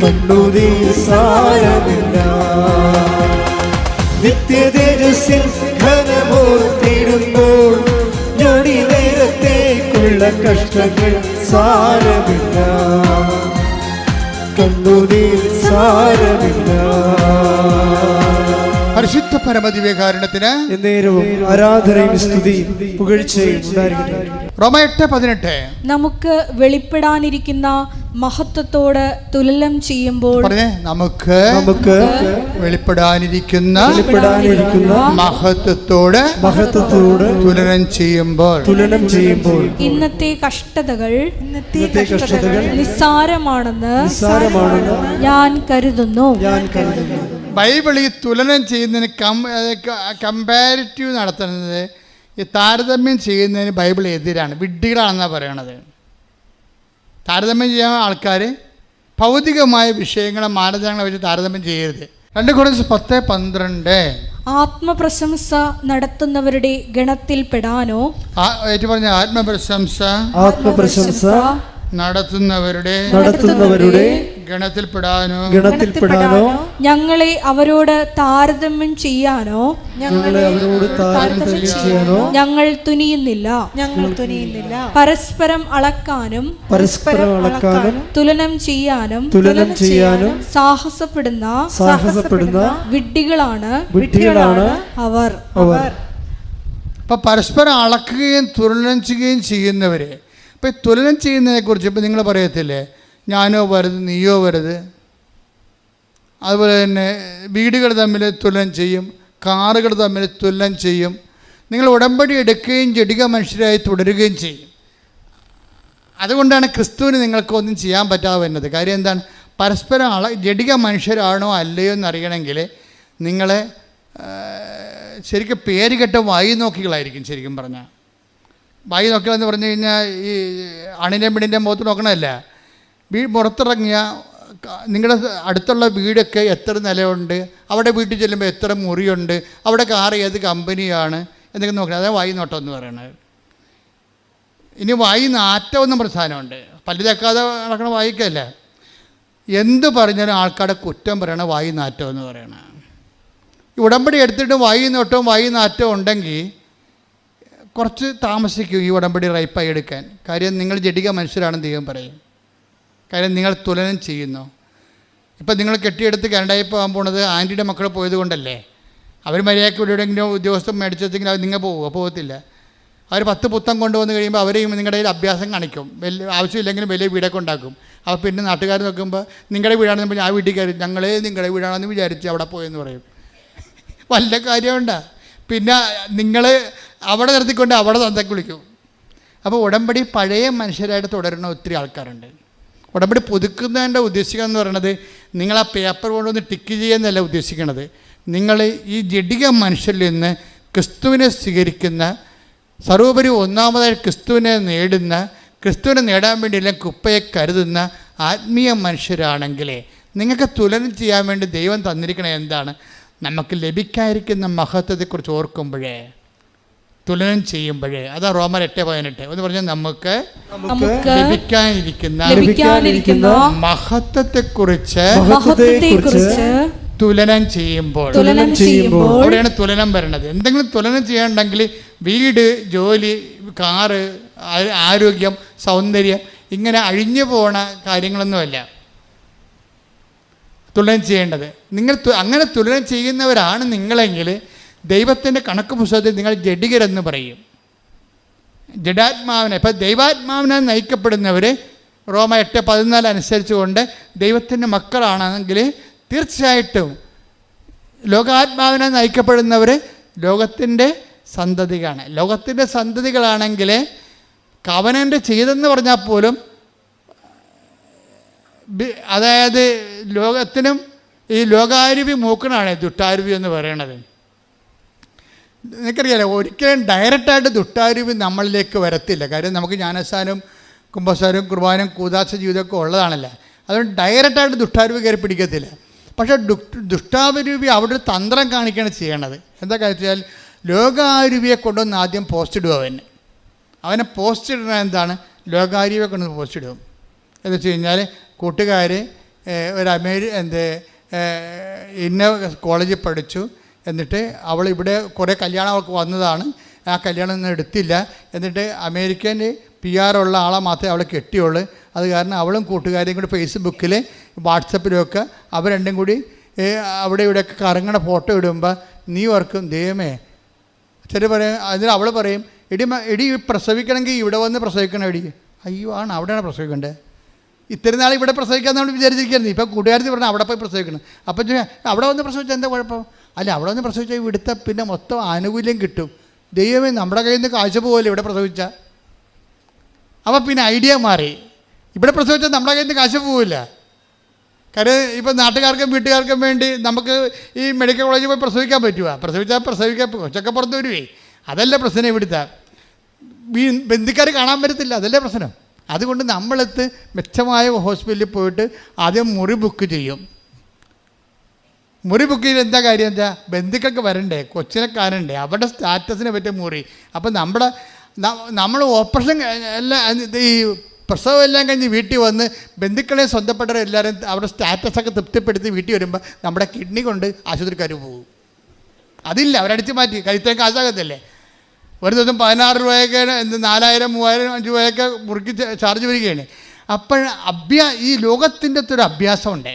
കണ്ണുനീർ സാരമില്ല. നിത്യതേജസ്സിൽ ഘനമോർത്തിടുമ്പോൾ ഞൊടി നേരത്തേക്കുള്ള കഷ്ടങ്ങൾ സാരമില്ല, കണ്ണുനീർ സാരമില്ല. പരിശുദ്ധ പരമദിവ്യകാരുണ്യത്തിന് എന്നേരവും ആരാധനയും സ്തുതിയും പുകഴ്ചയും ഉണ്ടായിരിക്കട്ടെ. റോമ 8:18 നമുക്ക് വെളിപ്പെടാനിരിക്കുന്ന മഹത്വത്തോട് തുലനം ചെയ്യുമ്പോൾ നമുക്ക് വെളിപ്പെടാനിരിക്കുന്ന മഹത്വത്തോട് തുലനം ചെയ്യുമ്പോൾ ഇന്നത്തെ കഷ്ടതകൾ നിസ്സാരമാണെന്ന് ഞാൻ കരുതുന്നു. ബൈബിൾ ഈ തുലനം ചെയ്യുന്നതിന് കമ്പാരിറ്റീവ് നടത്തുന്നത്, ഈ താരതമ്യം ചെയ്യുന്നതിന് ബൈബിൾ എതിരാണ്, വിഡ്ഢികളാണെന്നാണ് പറയണത്. താരതമ്യം ചെയ്യാൻ ആൾക്കാർ ഭൗതികമായ വിഷയങ്ങളെ മാനദണ്ഡങ്ങളെ വെച്ച് താരതമ്യം ചെയ്യരുത്. 2 Corinthians 10:12 ആത്മപ്രശംസ നടത്തുന്നവരുടെ ഗണത്തിൽ പെടാനോ, പറഞ്ഞ ആത്മപ്രശംസ നടത്തുന്നവരുടെ ഗണത്തിൽപ്പെടാനോ ഞങ്ങളെ അവരോട് താരതമ്യം ചെയ്യാനോ ഞങ്ങൾ തുനിയുന്നില്ല. പരസ്പരം അളക്കാനും തുലനം ചെയ്യാനും സാഹസപ്പെടുന്ന വിഡ്ഢികളാണ് അവർ. അപ്പം പരസ്പരം അളക്കുകയും തുലനം ചെയ്യുകയും ചെയ്യുന്നവരെ, ഇപ്പം തുലനം ചെയ്യുന്നതിനെക്കുറിച്ച് ഇപ്പം നിങ്ങൾ പറയത്തില്ലേ, ഞാനോ വലുത് നീയോ വലുത്. അതുപോലെ തന്നെ വീടുകൾ തമ്മിൽ തുലനം ചെയ്യും, കാറുകൾ തമ്മിൽ തുലനം ചെയ്യും. നിങ്ങൾ ഉടമ്പടി എടുക്കുകയും ജഡിക മനുഷ്യരായി തുടരുകയും ചെയ്യും. അതുകൊണ്ടാണ് ക്രിസ്തുവിന് നിങ്ങൾക്കൊന്നും ചെയ്യാൻ പറ്റാതെ വരുന്നത്. കാര്യം എന്താണ്, പരസ്പരം ജഡിക മനുഷ്യരാണോ അല്ലയോ എന്നറിയണമെങ്കിൽ നിങ്ങളെ ശരിക്കും പേരുകെട്ട വായി നോക്കികളായിരിക്കും. ശരിക്കും പറഞ്ഞാൽ വായി നോക്കികളെന്ന് പറഞ്ഞു കഴിഞ്ഞാൽ ഈ അണിൻ്റെ പിടിൻ്റെ മുഖത്ത് നോക്കണമല്ല, പുറത്തിറങ്ങിയ നിങ്ങളുടെ അടുത്തുള്ള വീടൊക്കെ എത്ര നിലയുണ്ട്, അവിടെ വീട്ടിൽ ചെല്ലുമ്പോൾ എത്ര മുറിയുണ്ട്, അവിടെ കാർ ഏത് കമ്പനിയാണ് എന്നൊക്കെ നോക്കണം. അതാണ് വായി നോട്ടം എന്ന് പറയുന്നത്. ഇനി വായി നാറ്റം എന്നും പ്രധാനമുണ്ട്. പല്ല് തേക്കാതെ നടക്കണ വായിക്കല്ല. എന്ത് പറഞ്ഞാലും ആൾക്കാരുടെ കുറ്റം പറയണ വായി നാറ്റം എന്ന് പറയണ. ഈ ഉടമ്പടി എടുത്തിട്ട് വായി നോട്ടവും വായി നാറ്റവും ഉണ്ടെങ്കിൽ കുറച്ച് താമസിക്കും ഈ ഉടമ്പടി റൈപ്പായി എടുക്കാൻ. കാര്യം നിങ്ങൾ ജഡിക മനുഷ്യരാണെന്ന് ദൈവം പറയും. കാര്യം നിങ്ങൾ തുലനം ചെയ്യുന്നു. ഇപ്പം നിങ്ങൾ കെട്ടിയെടുത്ത് കാനഡയിൽ പോകാൻ പോണത് ആൻറ്റിയുടെ മക്കൾ പോയത് കൊണ്ടല്ലേ. അവർ മര്യാദയ്ക്ക് എവിടെയെങ്കിലും ഉദ്യോഗസ്ഥം മേടിച്ചെങ്കിൽ അത് നിങ്ങൾ പോകത്തില്ല. അവർ 10 പുത്തം കൊണ്ടുവന്ന് കഴിയുമ്പോൾ അവരെയും നിങ്ങളുടെ കയ്യിൽ അഭ്യാസം കാണിക്കും. ആവശ്യമില്ലെങ്കിലും വലിയ വീടൊക്കെ ഉണ്ടാക്കും. അപ്പോൾ പിന്നെ നാട്ടുകാർ നോക്കുമ്പോൾ നിങ്ങളുടെ വീടാണെന്ന് പറഞ്ഞാൽ ആ വീട്ടിൽ കയറി ഞങ്ങളെ നിങ്ങളുടെ വീടാണെന്ന് വിചാരിച്ച് അവിടെ പോയെന്ന് പറയും. വല്ല കാര്യമുണ്ടാ? പിന്നെ നിങ്ങൾ അവിടെ നിർത്തിക്കൊണ്ട് അവിടെ തന്തക്ക് വിളിക്കും. അപ്പോൾ ഉടമ്പടി പഴയ മനുഷ്യരായിട്ട് തുടരുന്ന ഒത്തിരി ആൾക്കാരുണ്ട്. ഉടമ്പടി പുതുക്കുന്നതിൻ്റെ ഉദ്ദേശിക്കുക എന്ന് പറയുന്നത് നിങ്ങൾ ആ പേപ്പർ കൊണ്ടൊന്ന് ടിക്ക് ചെയ്യുന്നതല്ല ഉദ്ദേശിക്കുന്നത്. നിങ്ങൾ ഈ ജഡിക മനുഷ്യരിൽ നിന്ന് ക്രിസ്തുവിനെ സ്വീകരിക്കുന്ന, സർവോപരി ഒന്നാമതായി ക്രിസ്തുവിനെ നേടുന്ന, ക്രിസ്തുവിനെ നേടാൻ വേണ്ടിയെല്ലാം കുപ്പയെ കരുതുന്ന ആത്മീയ മനുഷ്യരാണെങ്കിൽ നിങ്ങൾക്ക് തുലനം ചെയ്യാൻ വേണ്ടി ദൈവം തന്നിരിക്കണത് എന്താണ്? നമുക്ക് ലഭിക്കാതിരിക്കുന്ന മഹത്വത്തെക്കുറിച്ച് ഓർക്കുമ്പോഴേ, തുലനം ചെയ്യുമ്പോഴേ, അതാ റോമർ 8:18 എന്ന് പറഞ്ഞാൽ നമുക്ക് ലഭിക്കാനിരിക്കുന്ന മഹത്വത്തെക്കുറിച്ച് തുലനം ചെയ്യുമ്പോൾ അവിടെയാണ് തുലനം വരണത്. എന്തെങ്കിലും തുലനം ചെയ്യണമെങ്കിൽ വീട്, ജോലി, കാറ്, ആരോഗ്യം, സൗന്ദര്യം, ഇങ്ങനെ അഴിഞ്ഞു പോണ കാര്യങ്ങളൊന്നുമല്ല തുലനം ചെയ്യേണ്ടത്. നിങ്ങൾ അങ്ങനെ തുലനം ചെയ്യുന്നവരാണ് നിങ്ങളെങ്കിൽ ദൈവത്തിൻ്റെ കണക്ക് പുസ്തകത്തിൽ നിങ്ങൾ ജഡികരെന്ന് പറയും. ജഡാത്മാവിനെ, ഇപ്പം ദൈവാത്മാവിനെ നയിക്കപ്പെടുന്നവർ റോമ 8:14 അനുസരിച്ചുകൊണ്ട് ദൈവത്തിൻ്റെ മക്കളാണെങ്കിൽ തീർച്ചയായിട്ടും ലോകാത്മാവിനെ നയിക്കപ്പെടുന്നവർ ലോകത്തിൻ്റെ സന്തതികളാണ്. ലോകത്തിൻ്റെ സന്തതികളാണെങ്കിൽ കവനൻ്റ് ചെയ്തെന്ന് പറഞ്ഞാൽ പോലും, അതായത് ലോകത്തിനും ഈ ലോകാരൂപി മൂക്കണാണ് ദുഷ്ടാരൂപി എന്ന് പറയണത്. നിനക്കറിയാലോ, ഒരിക്കലും ഡയറക്റ്റായിട്ട് ദുഷ്ടാരൂപി നമ്മളിലേക്ക് വരത്തില്ല. കാര്യം നമുക്ക് ജ്ഞാനസ്ഥാനം, കുംഭസാരം, കുർബാനം, കൂദാശ ജീവിതമൊക്കെ ഉള്ളതാണല്ലോ. അതുകൊണ്ട് ഡയറക്റ്റായിട്ട് ദുഷ്ടാരൂപി കയറി പിടിക്കത്തില്ല. പക്ഷേ ദുഷ്ടാരൂപി അവിടെ ഒരു തന്ത്രം കാണിക്കുകയാണ് ചെയ്യണത്. എന്താ കാര്യം? ലോകാരൂപിയെ കൊണ്ടുവന്ന് ആദ്യം പോസ്റ്റ് ഇടും. അവനെ പോസ്റ്റ് ഇടുന്നത് എന്താണ്? ലോകാരൂപിയെ കൊണ്ടുവന്ന് പോസ്റ്റ് ഇടും. എന്ന് വെച്ച് കഴിഞ്ഞാൽ കൂട്ടുകാർ ഒരു ഇന്ന കോളേജിൽ പഠിച്ചു, എന്നിട്ട് അവൾ ഇവിടെ കുറേ കല്യാണം അവൾക്ക് വന്നതാണ്, ആ കല്യാണം ഒന്നും എടുത്തില്ല, എന്നിട്ട് അമേരിക്കൻ PR ഉള്ള ആളെ മാത്രമേ അവളെ കെട്ടിയുള്ളൂ. അത് കാരണം അവളും കൂട്ടുകാരെയും കൂടി ഫേസ്ബുക്കിൽ, വാട്സപ്പിലുമൊക്കെ അവർ രണ്ടും കൂടി അവിടെ ഇവിടെയൊക്കെ കറങ്ങണ ഫോട്ടോ ഇടുമ്പോൾ നീ ഓർക്കും, ദൈവമേ. ചില പറയും, അതിന് അവൾ പറയും, എടി പ്രസവിക്കണമെങ്കിൽ ഇവിടെ വന്ന് പ്രസവിക്കണം. എടി, അയ്യോ ആണ്, അവിടെയാണ് പ്രസവിക്കേണ്ടത്. ഇത്രയും നാൾ ഇവിടെ പ്രസവിക്കാമെന്ന് നമ്മൾ വിചാരിച്ചിരിക്കുന്നത്. ഇപ്പം കൂട്ടുകാരത്തി പറഞ്ഞാൽ അവിടെ പോയി പ്രസവിക്കണം. അപ്പം അവിടെ വന്ന് പ്രസവിച്ചാൽ എന്താ കുഴപ്പം? അല്ല, അവിടെ വന്ന് പ്രസവിച്ചാൽ ഇവിടുത്തെ പിന്നെ മൊത്തം ആനുകൂല്യം കിട്ടും. ദൈവമേ, നമ്മുടെ കയ്യിൽ നിന്ന് കാഴ്ച പോകല്ലേ ഇവിടെ പ്രസവിച്ചാൽ. അപ്പം പിന്നെ ഐഡിയ മാറി. ഇവിടെ പ്രസവിച്ചാൽ നമ്മുടെ കയ്യിൽ നിന്ന് കാശ് പോവില്ല. കാര്യം ഇപ്പം നാട്ടുകാർക്കും വീട്ടുകാർക്കും വേണ്ടി നമുക്ക് ഈ മെഡിക്കൽ കോളേജിൽ പോയി പ്രസവിക്കാൻ പറ്റുമോ? പ്രസവിക്കാൻ കൊച്ചൊക്കെ പുറത്ത് വരുവേ. അതല്ല പ്രശ്നം. ഇവിടുത്തെ ബന്ധുക്കാർ കാണാൻ പറ്റത്തില്ല, അതല്ലേ പ്രശ്നം. അതുകൊണ്ട് നമ്മളെത്ത് മെച്ചമായ ഹോസ്പിറ്റലിൽ പോയിട്ട് ആദ്യം മുറി ബുക്ക് ചെയ്യും. മുറി ബുക്ക് ചെയ്ത് എന്താ കാര്യം? എന്താ, ബന്ധുക്കൾക്ക് വരണ്ടേ, കൊച്ചിനെ കാണണ്ടേ, അവരുടെ സ്റ്റാറ്റസിനെ പറ്റിയ മുറി. അപ്പം നമ്മൾ ഓപ്പറേഷൻ എല്ലാം, ഈ പ്രസവം എല്ലാം കഴിഞ്ഞ് വീട്ടിൽ വന്ന് ബന്ധുക്കളെ സ്വന്തപ്പെട്ടവരെല്ലാവരും അവരുടെ സ്റ്റാറ്റസൊക്കെ തൃപ്തിപ്പെടുത്തി വീട്ടിൽ വരുമ്പോൾ നമ്മുടെ കിഡ്നി കൊണ്ട് ആശുപത്രിക്കാർ പോകും. അതില്ല, അവരടിച്ച് മാറ്റി. കഴുത്തേക്ക് കാശാകത്തില്ലേ. ഒരു ദിവസം 16 രൂപയൊക്കെ 4000, 3000 രൂപയൊക്കെ മുറുക്കി ചാർജ് വരികയാണ്. അപ്പോൾ ഈ ലോകത്തിൻ്റെ ഒരു അഭ്യാസമുണ്ട്.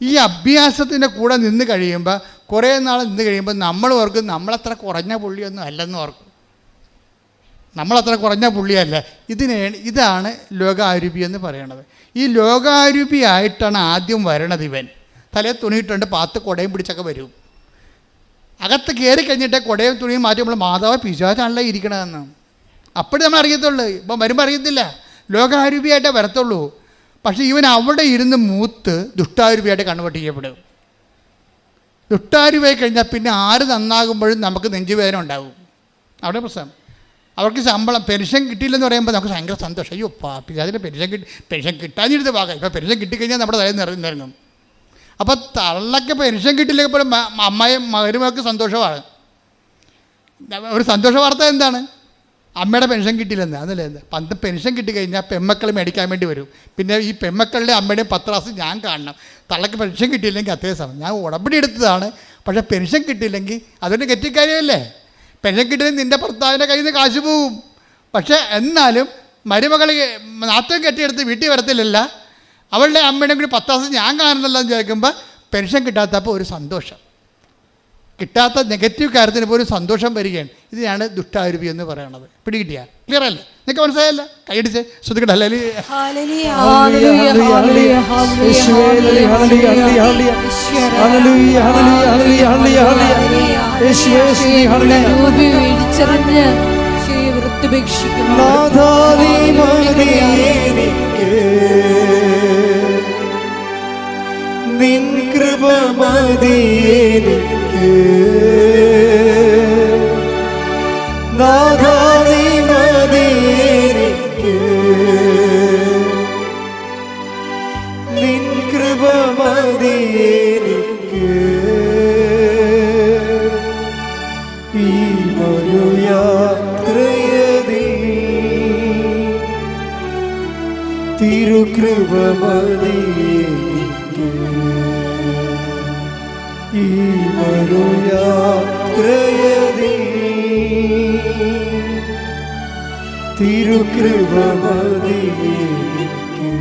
ഈ അഭ്യാസത്തിൻ്റെ കൂടെ നിന്ന് കഴിയുമ്പോൾ, കുറേ നാൾ നിന്ന് കഴിയുമ്പോൾ നമ്മൾ ഓർക്കും നമ്മളത്ര കുറഞ്ഞ പുള്ളിയൊന്നും അല്ലെന്ന് ഓർക്കും. നമ്മളത്ര കുറഞ്ഞ പുള്ളിയല്ല. ഇതാണ് ലോകാരൂപി എന്ന് പറയണത്. ഈ ലോകാരൂപിയായിട്ടാണ് ആദ്യം വരണത്. ഇവൻ തലേ തുണിയിട്ടുണ്ട്, പാത്ത് കുടയും പിടിച്ചൊക്കെ വരും. അകത്ത് കയറി കഴിഞ്ഞിട്ട് കുടയും തുണിയും മാറ്റി നമ്മൾ മാതാവ് പിശാചാണല്ലോ ഇരിക്കണതെന്ന് അപ്പോഴും നമ്മൾ അറിയത്തുള്ളൂ. ഇപ്പം വരുമ്പോൾ അറിയത്തില്ല, ലോകാരൂപിയായിട്ടേ വരത്തുള്ളൂ. പക്ഷേ ഇവൻ അവിടെ ഇരുന്ന് മൂത്ത് ദുഷ്ടാരൂപിയായിട്ട് കൺവേർട്ട് ചെയ്യപ്പെടും. ദുഷ്ടാരൂപിയായി കഴിഞ്ഞാൽ പിന്നെ ആര് നന്നാകുമ്പോഴും നമുക്ക് നെഞ്ചുവേദന ഉണ്ടാകും. അവിടെ പ്രശ്നം. അവർക്ക് ശമ്പളം, പെൻഷൻ കിട്ടിയില്ലെന്ന് പറയുമ്പോൾ നമുക്ക് ഭയങ്കര സന്തോഷം. അയ്യോ അതിന് പെൻഷൻ കിട്ടാഞ്ഞിരുന്ന ഭാഗം. ഇപ്പോൾ പെൻഷൻ കിട്ടിക്കഴിഞ്ഞാൽ നമ്മുടെ തലയിൽ നിറങ്ങും. അപ്പോൾ തള്ളക്ക് പെൻഷൻ കിട്ടില്ലെങ്കിൽ പോലും അമ്മയും മകനുമൊക്കെ സന്തോഷമാണ്. ഒരു സന്തോഷ വാർത്ത എന്താണ്? അമ്മയുടെ പെൻഷൻ കിട്ടിയില്ലെന്ന്. അതല്ലേ എന്താ, പണ്ട് പെൻഷൻ കിട്ടിക്കഴിഞ്ഞാൽ പെമ്മക്കൾ മേടിക്കാൻ വേണ്ടി വരും. പിന്നെ ഈ പെമ്മക്കളുടെ അമ്മയുടെയും 10 ക്ലാസ് ഞാൻ കാണണം. തള്ളക്ക് പെൻഷൻ കിട്ടിയില്ലെങ്കിൽ അതേ സമയം ഞാൻ ഉടമ്പടി എടുത്തതാണ്. പക്ഷേ പെൻഷൻ കിട്ടിയില്ലെങ്കിൽ അതൊരു കെറ്റിക്കാര്യമല്ലേ. പെൻഷൻ കിട്ടിയില്ലെങ്കിൽ നിൻ്റെ ഭർത്താവിൻ്റെ കയ്യിൽ നിന്ന് കാശ് പോകും. പക്ഷേ എന്നാലും മരുമകൾ നാത്തം കെട്ടിയെടുത്ത് വീട്ടിൽ വരത്തില്ലല്ല. അവളുടെ അമ്മയുടെ കൂടി 10 ക്ലാസ് ഞാൻ കാണുന്നല്ലോ എന്ന് ചോദിക്കുമ്പോൾ പെൻഷൻ കിട്ടാത്തപ്പോൾ ഒരു സന്തോഷം. കിട്ടാത്ത നെഗറ്റീവ് കാര്യത്തിന് പോലും സന്തോഷം വരികയാണ്. ഇതിനാണ് ദുഷ്ടാരൂപി എന്ന് പറയുന്നത്. പിടികിട്ടിയ ക്ലിയർ അല്ലേ? നിങ്ങൾക്ക് മനസ്സിലായല്ല? കൈയടിച്ച് ശ്രദ്ധിക്കട്ടെ. അത്യപേക്ഷിക്കുന്നു. നാഥാ നീ മതി എനിക്ക്, നിൻ കൃപ മതി എനിക്ക്. നാഥാ നീ മതി എനിക്ക്, നിൻ കൃപ മതി എനിക്ക്. ഈ മനുയാത്രയതിൽ തിരുകൃപ മതി എനിക്ക്. ഈ മനുയാത്രയതിൽ തിരുകൃപ മതി എനിക്ക്.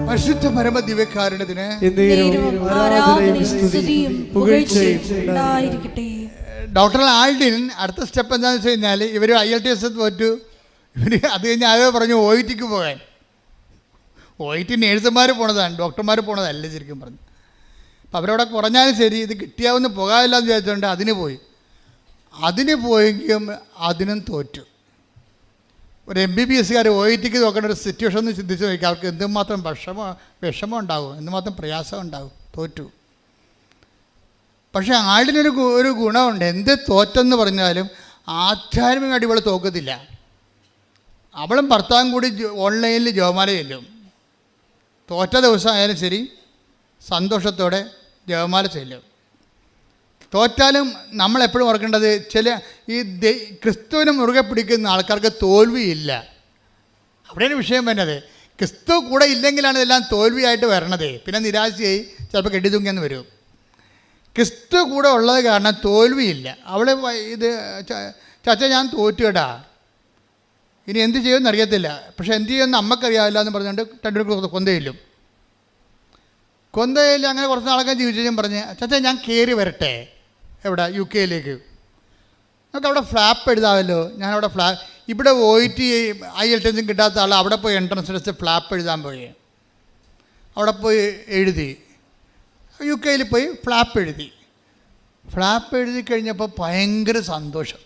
പരിശുദ്ധ പരമ ദിവ്യകാരുണ്യത്തിന് ആരാധനയും സ്തുതിയും പുകഴ്ചയും ഉണ്ടായിരിക്കട്ടെ. ഡോക്ടർ ആൽഡിൻ അടുത്ത സ്റ്റെപ്പ് എന്താണെന്ന് വെച്ച് കഴിഞ്ഞാൽ ഇവർ IELTS തോറ്റു. ഇവർ അത് കഴിഞ്ഞ് ആരോ പറഞ്ഞു OIT പോകാൻ. OIT നേഴ്സുമാർ പോണതാണ്, ഡോക്ടർമാർ പോണതല്ല ശരിക്കും പറഞ്ഞു. അപ്പം അവരവിടെ കുറഞ്ഞാലും ശരി ഇത് കിട്ടിയാവുന്ന പോകാമില്ല എന്ന് വിചാരിച്ചുകൊണ്ട് അതിന് പോയെങ്കിലും അതിനും തോറ്റു. ഒരു MBBSകാർ OIT നോക്കേണ്ട ഒരു സിറ്റുവേഷൻ ഒന്ന് ചിന്തിച്ച് നോക്കി. അവർക്ക് എന്തുമാത്രം വിഷമം ഉണ്ടാകും, എന്തുമാത്രം പ്രയാസം ഉണ്ടാകും. തോറ്റു. പക്ഷേ ആളിനൊരു ഗുണമുണ്ട്. എന്ത് തോറ്റെന്ന് പറഞ്ഞാലും ആധ്യാത്മികമായിട്ട് ഇവൾ തോക്കത്തില്ല. അവളും ഭർത്താവും കൂടി ഓൺലൈനിൽ ജപമാല ചെല്ലും. തോറ്റ ദിവസം ആയാലും ശരി സന്തോഷത്തോടെ ജപമാല ചെല്ലും. തോറ്റാലും നമ്മളെപ്പോഴും ഓർക്കേണ്ടത് ചില ഈ ക്രിസ്തുവിനെ മുറുകെ പിടിക്കുന്ന ആൾക്കാർക്ക് തോൽവിയില്ല. അവിടെയാണ് വിഷയം വരുന്നത്. ക്രിസ്തു കൂടെ ഇല്ലെങ്കിലാണ് ഇതെല്ലാം തോൽവിയായിട്ട് വരണത്. പിന്നെ നിരാശയായി ചിലപ്പോൾ കെട്ടിത്തൂങ്ങിയെന്ന് വരും. ക്രിസ്തു കൂടെ ഉള്ളത് കാരണം തോൽവിയില്ല. അവൾ ഇത് ചാച്ച ഞാൻ തോറ്റു കേട്ടാ, ഇനി എന്ത് ചെയ്യുമെന്ന് അറിയത്തില്ല, പക്ഷെ എന്ത് ചെയ്യുമെന്ന് അമ്മക്കറിയാവില്ല എന്ന് പറഞ്ഞുകൊണ്ട് രണ്ടുപേരും കൊന്തയില്ലും. അങ്ങനെ കുറച്ച് നാളൊക്കെ ജീവിച്ചു പറഞ്ഞ് ചാച്ച ഞാൻ കയറി വരട്ടെ എവിടെ UK നമുക്ക് അവിടെ ഫ്ലാപ്പ് എഴുതാമല്ലോ. ഞാനവിടെ ഇവിടെ OIT IELTS കിട്ടാത്ത ആൾ അവിടെ പോയി എൻട്രൻസ് ടെസ്റ്റ് ഫ്ലാപ്പ് എഴുതാൻ പോയി. അവിടെ പോയി എഴുതി. UK പോയി ഫ്ലാപ്പ് എഴുതി കഴിഞ്ഞപ്പോൾ ഭയങ്കര സന്തോഷം.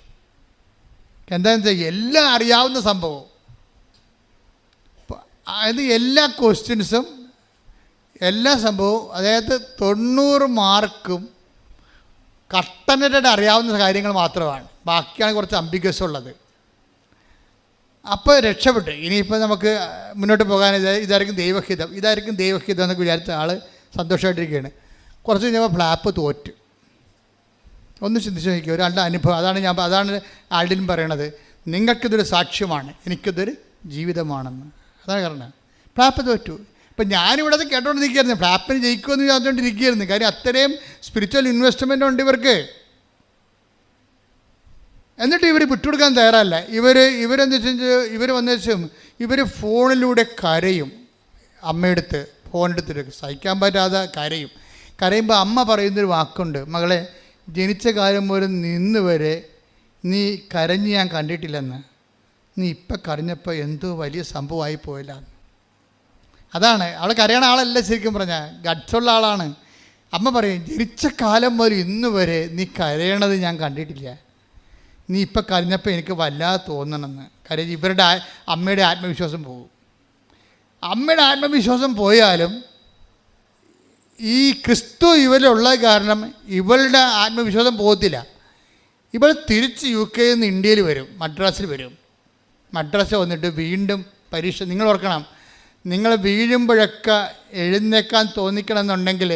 എന്താണെന്ന് വെച്ചാൽ എല്ലാം അറിയാവുന്ന സംഭവം. അതായത് എല്ലാ ക്വസ്റ്റ്യൻസും എല്ലാ സംഭവവും അതായത് 90 മാർക്കും കട്ടനറ്റായിട്ട് അറിയാവുന്ന കാര്യങ്ങൾ മാത്രമാണ്. ബാക്കിയാണ് കുറച്ച് അംബിഗസ് ഉള്ളത്. അപ്പോൾ രക്ഷപ്പെട്ടു. ഇനിയിപ്പോൾ നമുക്ക് മുന്നോട്ട് പോകാൻ ഇതായിരിക്കും ദൈവഹിതം എന്നൊക്കെ വിചാരിച്ച ആൾ സന്തോഷമായിട്ടിരിക്കുകയാണ്. കുറച്ച് കഴിഞ്ഞപ്പോൾ ഫ്ലാപ്പ് തോറ്റു. ഒന്ന് ചിന്തിച്ച് നോക്കിയോ ഒരാളുടെ അനുഭവം. അതാണ് ആൾഡിൻ പറയണത്. നിങ്ങൾക്കിതൊരു സാക്ഷ്യമാണ്, എനിക്കിതൊരു ജീവിതമാണെന്ന്. അതാണ് കാരണം. ഫ്ലാപ്പ് തോറ്റു. ഇപ്പം ഞാനിവിടെ അത് കേട്ടോണ്ട് നിൽക്കുകയായിരുന്നു. ഫ്ലാപ്പിന് ജയിക്കുമെന്ന് വിചാരിച്ചുകൊണ്ടിരിക്കുകയായിരുന്നു. കാര്യം അത്രയും സ്പിരിച്വൽ ഇൻവെസ്റ്റ്മെൻ്റ് ഉണ്ട് ഇവർക്ക്. എന്നിട്ട് ഇവർ വിട്ടുകൊടുക്കാൻ തയ്യാറല്ല. ഇവരെന്താ വെച്ചാൽ ഇവർ വന്നേച്ചും ഇവർ ഫോണിലൂടെ കരയും. അമ്മയെടുത്ത് ഫോണെടുത്തിട്ട് സഹിക്കാൻ പറ്റാതെ കരയുമ്പോൾ അമ്മ പറയുന്നൊരു വാക്കുണ്ട്, മകളെ ജനിച്ച കാലം മുതൽ നിന്ന് വരെ നീ കരഞ്ഞ് ഞാൻ കണ്ടിട്ടില്ലെന്ന്, നീ ഇപ്പം കരഞ്ഞപ്പോൾ എന്തോ വലിയ സംഭവമായി പോയില്ല. അതാണ് അവൾ കരയണ ആളല്ല ശരിക്കും പറഞ്ഞാൽ, ഗഡ്സുള്ള ആളാണ്. അമ്മ പറയും ജനിച്ച കാലം മുതൽ ഇന്ന് വരെ നീ കരയണത് ഞാൻ കണ്ടിട്ടില്ല, നീ ഇപ്പം കരഞ്ഞപ്പോൾ എനിക്ക് വല്ലാതെ തോന്നണമെന്ന്. കാര്യം ഇവരുടെ അമ്മയുടെ ആത്മവിശ്വാസം പോകും. അമ്മയുടെ ആത്മവിശ്വാസം പോയാലും ഈ ക്രിസ്തു ഇവരിലുള്ള കാരണം ഇവളുടെ ആത്മവിശ്വാസം പോകത്തില്ല. ഇവൾ തിരിച്ച് UK നിന്ന് ഇന്ത്യയിൽ വരും, മദ്രാസിൽ വരും. മദ്രാസ് വന്നിട്ട് വീണ്ടും പരീക്ഷ. നിങ്ങൾ ഓർക്കണം, നിങ്ങൾ വീഴുമ്പോഴൊക്കെ എഴുന്നേക്കാൻ തോന്നിക്കണം എന്നുണ്ടെങ്കിൽ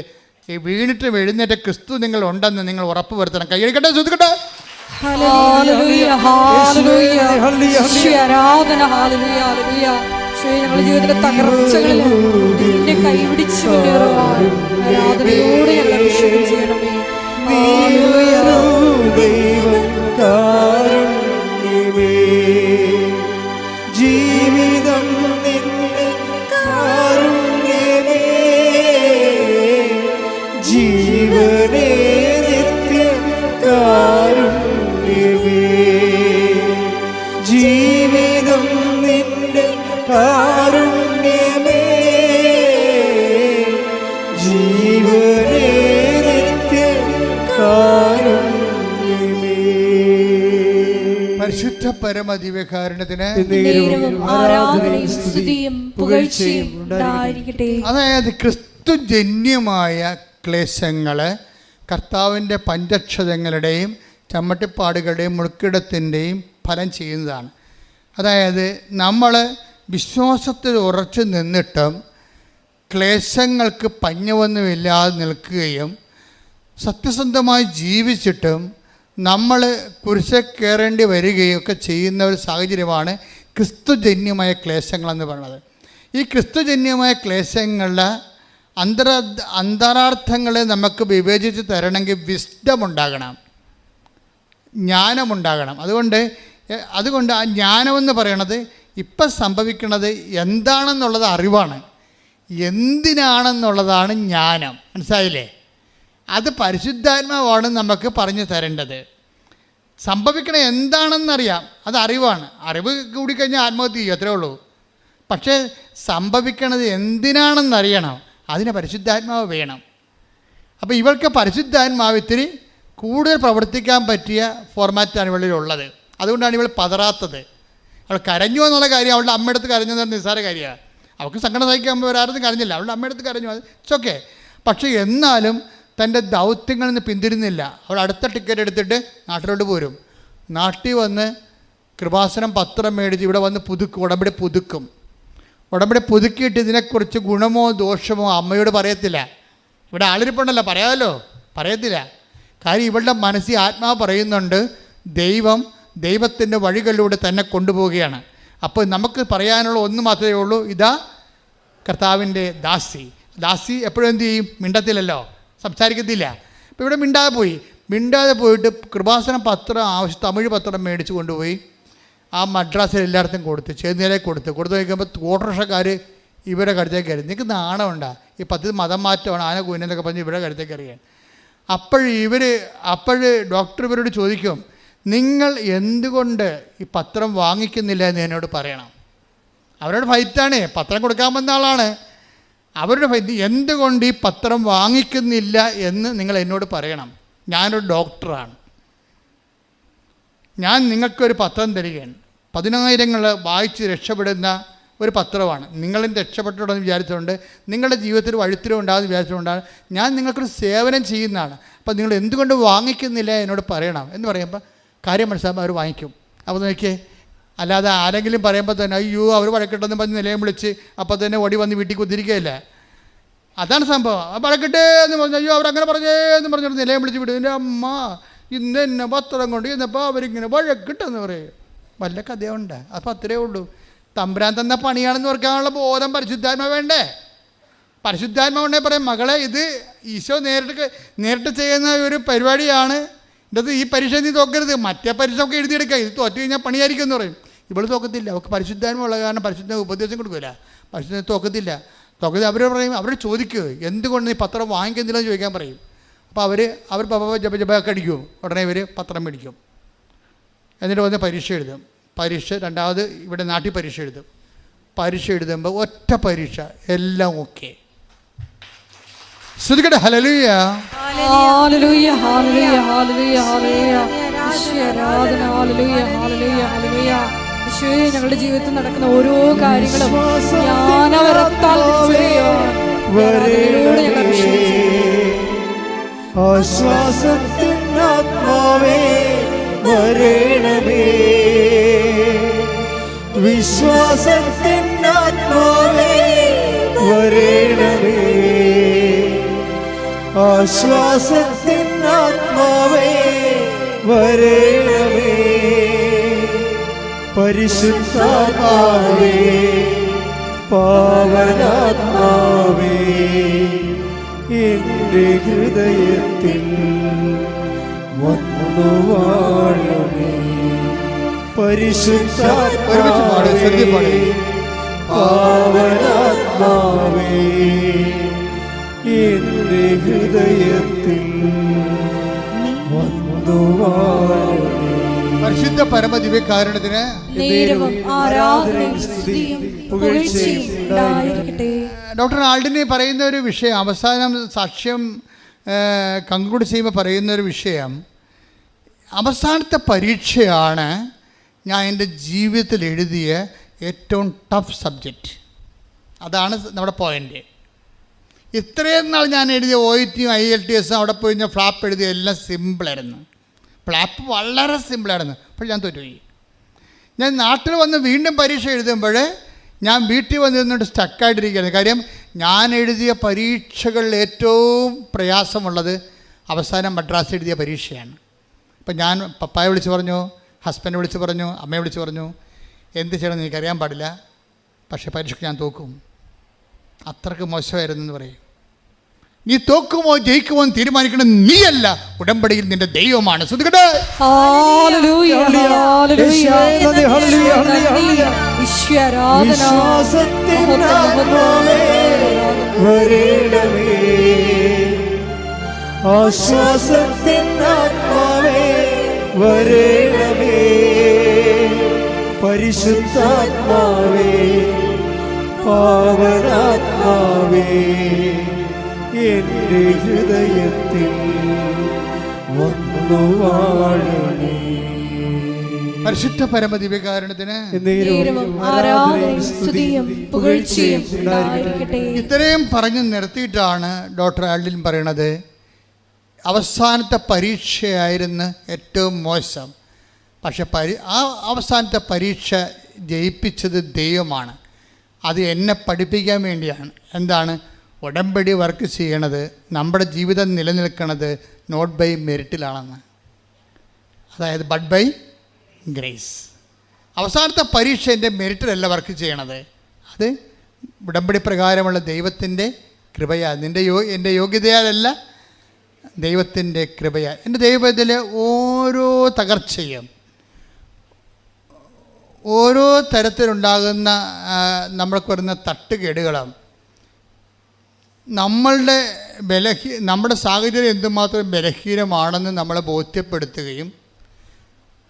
ഈ വീണിട്ടും എഴുന്നേറ്റ ക്രിസ്തു നിങ്ങളുണ്ടെന്ന് നിങ്ങൾ ഉറപ്പ് വരുത്തണം. കൈയടിക്കട്ടെ, ശ്രദ്ധിക്കട്ടെ. ഞങ്ങളുടെ ജീവിതത്തിലെ തകർച്ചകളിൽ നിന്നെ കൈപിടിച്ച് കൊണ്ടുവരുവാൻ ആരാധനയോടെ ഞങ്ങൾ അഭിഷേകം ചെയ്യണമേ. ജീവിതം നിന്റെ കാരുണ്യമേ, ജീവനേ നിത്യ കാരുണ്യമേ, ജീവിതം നിന്റെ കാരുണ്യമേ, ജീവനേ നിത്യ കാരുണ്യമേ. പരിശുദ്ധ പരമദിവ്യകാരുണ്യത്തിന് നേരവും ആരാധനയും സ്തുതിയും പുകഴ്ചയും ഉണ്ടായിരിക്കട്ടെ. അതായത് ക്രിസ്തുജന്യമായ ക്ലേശങ്ങൾ കർത്താവിൻ്റെ പഞ്ചക്ഷതങ്ങളുടെയും ചമ്മട്ടിപ്പാടുകളുടെയും മുൾക്കിടത്തിൻ്റെയും ഫലം ചെയ്യുന്നതാണ്. അതായത് നമ്മൾ വിശ്വാസത്തിൽ ഉറച്ചു നിന്നിട്ടും ക്ലേശങ്ങൾക്ക് പഞ്ഞമൊന്നുമില്ലാതെ നിൽക്കുകയും സത്യസന്ധമായി ജീവിച്ചിട്ടും നമ്മൾ കുരിശിൽ കയറേണ്ടി വരികയും ഒക്കെ ചെയ്യുന്ന ഒരു സാഹചര്യമാണ് ക്രിസ്തുജന്യമായ ക്ലേശങ്ങളെന്ന് പറയുന്നത്. ഈ ക്രിസ്തുജന്യമായ ക്ലേശങ്ങളുടെ അന്തരാർത്ഥങ്ങളെ നമുക്ക് വിവേചിച്ച് തരണമെങ്കിൽ വിസ്ഡം ഉണ്ടാകണം, ജ്ഞാനമുണ്ടാകണം. അതുകൊണ്ട് ആ ജ്ഞാനമെന്ന് പറയണത് ഇപ്പം സംഭവിക്കുന്നത് എന്താണെന്നുള്ളത് അറിവാണ്, എന്തിനാണെന്നുള്ളതാണ് ജ്ഞാനം. മനസ്സിലായില്ലേ? അത് പരിശുദ്ധാത്മാവാണ് നമുക്ക് പറഞ്ഞു തരേണ്ടത്. സംഭവിക്കണത് എന്താണെന്നറിയാം, അത് അറിവാണ്. അറിവ് കൂടിക്കഴിഞ്ഞാൽ ആത്മഹത്യ ചെയ്യും, അത്രേ ഉള്ളൂ. പക്ഷേ സംഭവിക്കണത് എന്തിനാണെന്നറിയണം, അതിന് പരിശുദ്ധാത്മാവ് വേണം. അപ്പോൾ ഇവൾക്ക് പരിശുദ്ധാത്മാവ് ഇത്തിരി കൂടുതൽ പ്രവർത്തിക്കാൻ പറ്റിയ ഫോർമാറ്റാണ് ഇവളിലുള്ളത്. അതുകൊണ്ടാണ് ഇവൾ പതറാത്തത്. അവൾ കരഞ്ഞു എന്നുള്ള കാര്യം അവളുടെ അമ്മയടുത്ത് കരഞ്ഞെന്ന് പറഞ്ഞാൽ നിസ്സാര കാര്യമാണ്. അവൾക്ക് സങ്കടം സഹിക്കാൻ വരാറൊന്നും കരഞ്ഞില്ല, അവളുടെ അമ്മയടുത്ത് കരഞ്ഞു, അത് ഇറ്റ്സ്. പക്ഷേ എന്നാലും തൻ്റെ ദൗത്യങ്ങളിൽ നിന്ന് പിന്തിരുന്നില്ല. അവൾ അടുത്ത ടിക്കറ്റ് എടുത്തിട്ട് നാട്ടിലോട്ട് പോരും. നാട്ടിൽ വന്ന് കൃപാസനം പത്രം മേടിച്ച് ഇവിടെ വന്ന് ഉടമ്പടി പുതുക്കും. ഉടമ്പടി പുതുക്കിയിട്ട് ഇതിനെക്കുറിച്ച് ഗുണമോ ദോഷമോ അമ്മയോട് പറയത്തില്ല. ഇവിടെ ആളിരിപ്പുണ്ടല്ലോ, പറയാമല്ലോ, പറയത്തില്ല. കാര്യം ഇവളുടെ മനസ്സിൽ ആത്മാവ് പറയുന്നുണ്ട്, ദൈവത്തിൻ്റെ വഴികളിലൂടെ തന്നെ കൊണ്ടുപോവുകയാണ്. അപ്പോൾ നമുക്ക് പറയാനുള്ള ഒന്ന് മാത്രമേ ഉള്ളൂ, ഇതാ കർത്താവിൻ്റെ ദാസി എപ്പോഴും എന്ത് ചെയ്യും? മിണ്ടത്തില്ലല്ലോ, സംസാരിക്കത്തില്ല. അപ്പോൾ ഇവിടെ മിണ്ടാതെ പോയിട്ട് കൃപാസനം പത്രം തമിഴ് പത്രം മേടിച്ച് കൊണ്ടുപോയി ആ മദ്രാസിൽ എല്ലായിടത്തും ചേർന്നിലേക്ക് കൊടുത്ത് നോക്കുമ്പോൾ ഓട്ടോറിക്ഷക്കാർ ഇവരെ കടുത്തേക്ക് അറിയാം. നിങ്ങൾക്ക് നാണമുണ്ടാ? ഈ മതം മാറ്റമാണ്, ആന കൂനെന്നൊക്കെ പറഞ്ഞ് ഇവരെ കടുത്തേക്ക് അറിയാൻ. അപ്പോൾ ഡോക്ടർ ഇവരോട് ചോദിക്കും, നിങ്ങൾ എന്തുകൊണ്ട് ഈ പത്രം വാങ്ങിക്കുന്നില്ല എന്ന് എന്നോട് പറയണം. അവരോട് ഫൈറ്റാണ്, പത്രം കൊടുക്കാൻ വന്ന ആളാണ്. അവരുടെ ഫൈറ്റ്, എന്തുകൊണ്ട് ഈ പത്രം വാങ്ങിക്കുന്നില്ല എന്ന് നിങ്ങൾ എന്നോട് പറയണം. ഞാനൊരു ഡോക്ടറാണ്, ഞാൻ നിങ്ങൾക്കൊരു പത്രം തരികയാണ്. 10,000 വായിച്ച് രക്ഷപ്പെടുന്ന ഒരു പത്രമാണ്. നിങ്ങളും രക്ഷപ്പെട്ടുണ്ടെന്ന് വിചാരിച്ചുകൊണ്ട് നിങ്ങളുടെ ജീവിതത്തിൽ വഴിത്തിരിവ് ഉണ്ടാകുമെന്ന് വിചാരിച്ചുകൊണ്ടാണ് ഞാൻ നിങ്ങൾക്കൊരു സേവനം ചെയ്യുന്നതാണ്. അപ്പോൾ നിങ്ങൾ എന്തുകൊണ്ട് വാങ്ങിക്കുന്നില്ല എന്നോട് പറയണം എന്ന് പറയുമ്പോൾ കാര്യം മനസ്സിലാകുമ്പോൾ അവർ വാങ്ങിക്കും. അപ്പോൾ നോക്കിയേ, അല്ലാതെ ആരെങ്കിലും പറയുമ്പോൾ തന്നെ അയ്യോ അവർ വഴക്കിട്ടെന്ന് പറഞ്ഞ് നിലയം വിളിച്ച് അപ്പോൾ തന്നെ ഓടി വന്ന് വീട്ടിൽ കുത്തിരിക്കുകയല്ല. അതാണ് സംഭവം. വഴക്കിട്ടേ എന്ന് പറഞ്ഞു, അയ്യോ അവരങ്ങനെ പറഞ്ഞേ എന്ന് പറഞ്ഞിട്ട് നിലയം വിളിച്ച് വിടും. എൻ്റെ അമ്മ ഇന്ന് എന്നെ പത്രം കൊണ്ട് ചെന്നപ്പോൾ അവരിങ്ങനെ വഴക്കിട്ടെന്ന് പറയും. വല്ല കഥയുണ്ട്. അപ്പോൾ അത്രയേ ഉള്ളൂ. തമ്പുരാൻ തന്ന പണിയാണെന്ന് ഓർക്കാനുള്ള ബോധം പരിശുദ്ധാത്മ വേണ്ടേ? പരിശുദ്ധാത്മ ഉണ്ടേ പറയും, മകളെ ഇത് ഈശോ നേരിട്ട് ചെയ്യുന്ന ഒരു പരിപാടിയാണ്, ഇത് ഈ പരീക്ഷ നീ തോക്കരുത്, മറ്റേ പരീക്ഷ ഒക്കെ എഴുതിയെടുക്കുക, ഇത് തോറ്റു കഴിഞ്ഞാൽ പണിയായിരിക്കും എന്ന് പറയും. ഇവൾ തോക്കത്തില്ല, അവൾക്ക് പരിശുദ്ധാത്മ ഉള്ള കാരണം പരിശുദ്ധ ഉപദേശം കൊടുക്കില്ല, പരിശുദ്ധ തോക്കത്തില്ല. അവരോട് പറയും, അവരോട് ചോദിക്കുക എന്തുകൊണ്ട് നീ പത്രം വാങ്ങിക്കുന്നില്ലെന്ന് ചോദിക്കാൻ പറയും. അപ്പോൾ അവർ ജപജപൊക്കെ അടിക്കും. ഉടനെ ഇവർ പത്രം മേടിക്കും. എന്നിട്ട് വന്ന് പരീക്ഷ എഴുതും. രണ്ടാമത് ഇവിടെ നാട്ടിൽ പരീക്ഷ എഴുതുമ്പോൾ ഒറ്റ പരീക്ഷ എല്ലാം ഓക്കെ. ശ്രദ്ധിക്കട്ടെ. ഹല്ലേലൂയ, ഹല്ലേലൂയ, ഹല്ലേലൂയ, ഹല്ലേലൂയ, ഹല്ലേലൂയ. ആരാധന. ഹല്ലേലൂയ, ഹല്ലേലൂയ, ഹല്ലേലൂയ. യേശുവേ, ഞങ്ങളുടെ ജീവിതത്തിൽ നടക്കുന്ന ഓരോ കാര്യങ്ങളും ആശ്വാസത്തിനാത്മാവേ വരേണമേ, വിശ്വാസത്തിനാത്മാവേ വരേണമേ, ആശ്വാസത്തിനാത്മാവേ വരേണമേ, പരിശുദ്ധാത്മാവേ പാവനാത്മാവേ എൻ്റെ ഹൃദയത്തിൽ വന്നു വാഴണേ, പരിശുദ്ധാത്മാവേ പാവനാത്മാവേ എൻ്റെ ഹൃദയത്തിൽ വന്നു വാഴണേ. പരിശുദ്ധ പരമദിവ്യകാരുണ്യത്തിന് ഡോക്ടർ ആൾഡിനെ പറയുന്ന ഒരു വിഷയം, അവസാനം സാക്ഷ്യം കൺക്ലൂഡ് ചെയ്യുമ്പോൾ പറയുന്ന ഒരു വിഷയം, അവസാനത്തെ പരീക്ഷയാണ് ഞാൻ എൻ്റെ ജീവിതത്തിൽ എഴുതിയ ഏറ്റവും ടഫ് സബ്ജക്റ്റ്. അതാണ് നമ്മുടെ പോയിൻ്റ്. ഇത്രയും നാൾ ഞാൻ എഴുതിയ OET IELTS അവിടെ പോയി ഞാൻ ഫ്ലാപ്പ് എഴുതിയ എല്ലാം സിമ്പിളായിരുന്നു. ഫ്ലാപ്പ് വളരെ സിമ്പിളായിരുന്നു. അപ്പോൾ ഞാൻ തോറ്റുപോയി. ഞാൻ നാട്ടിൽ വന്ന് വീണ്ടും പരീക്ഷ എഴുതുമ്പോൾ ഞാൻ വീട്ടിൽ വന്നിരുന്നിട്ട് സ്റ്റക്കായിട്ടിരിക്കുകയായിരുന്നു. കാര്യം ഞാൻ എഴുതിയ പരീക്ഷകളിൽ ഏറ്റവും പ്രയാസമുള്ളത് അവസാനം മദ്രാസ് എഴുതിയ പരീക്ഷയാണ്. ഇപ്പം ഞാൻ പപ്പായെ വിളിച്ച് പറഞ്ഞു, ഹസ്ബൻഡ് വിളിച്ച് പറഞ്ഞു, അമ്മയെ വിളിച്ച് പറഞ്ഞു, എന്ത് ചെയ്യണമെന്ന് എനിക്കറിയാൻ പാടില്ല, പക്ഷേ പരീക്ഷയ്ക്ക് ഞാൻ തോക്കും. അത്രയ്ക്ക് മോശമായിരുന്നു എന്ന് പറയും. നീ തോക്കുമോ ജയിക്കുമോ എന്ന് തീരുമാനിക്കണം നീയല്ല, ഉടമ്പടിയിൽ നിന്റെ ദൈവമാണ്. ശ്രദ്ധിക്കട്ടെ. പരിശുദ്ധാത്മാവേ പാവനാത്മാവേ എൻ്റെ ഹൃദയത്തിൽ വന്നു വാഴണേ. പരിശുദ്ധ പരമദിവ്യകാരുണ്യത്തിന് ഇത്രയും പറഞ്ഞു നിർത്തിയിട്ടാണ് ഡോക്ടർ ആൽഡിൻ പറയണത്, അവസാനത്തെ പരീക്ഷയായിരുന്നു ഏറ്റവും മോശം. പക്ഷെ ആ അവസാനത്തെ പരീക്ഷ ജയിപ്പിച്ചത് ദൈവമാണ്. അത് എന്നെ പഠിപ്പിക്കാൻ വേണ്ടിയാണ്. എന്താണ്? ഉടമ്പടി വർക്ക് ചെയ്യണത്, നമ്മുടെ ജീവിതം നിലനിൽക്കുന്നത് നോട്ട് ബൈ മെറിറ്റിലാണെന്ന്, അതായത് ബട്ട് ബൈ ഗ്രേസ്. അവസാനത്തെ പരീക്ഷ എൻ്റെ മെറിറ്റിലല്ല വർക്ക് ചെയ്യണത്, അത് ഉടമ്പടി പ്രകാരമുള്ള ദൈവത്തിൻ്റെ കൃപയാൽ. എൻ്റെ യോഗ്യതയാലല്ല, ദൈവത്തിൻ്റെ കൃപയാൽ. എൻ്റെ ദൈവത്തിലെ ഓരോ തകർച്ചയും, ഓരോ തരത്തിലുണ്ടാകുന്ന നമ്മൾക്ക് വരുന്ന തട്ടുകേടുകളും നമ്മുടെ സാഹചര്യം എന്തുമാത്രം ബലഹീനമാണെന്ന് നമ്മളെ ബോധ്യപ്പെടുത്തുകയും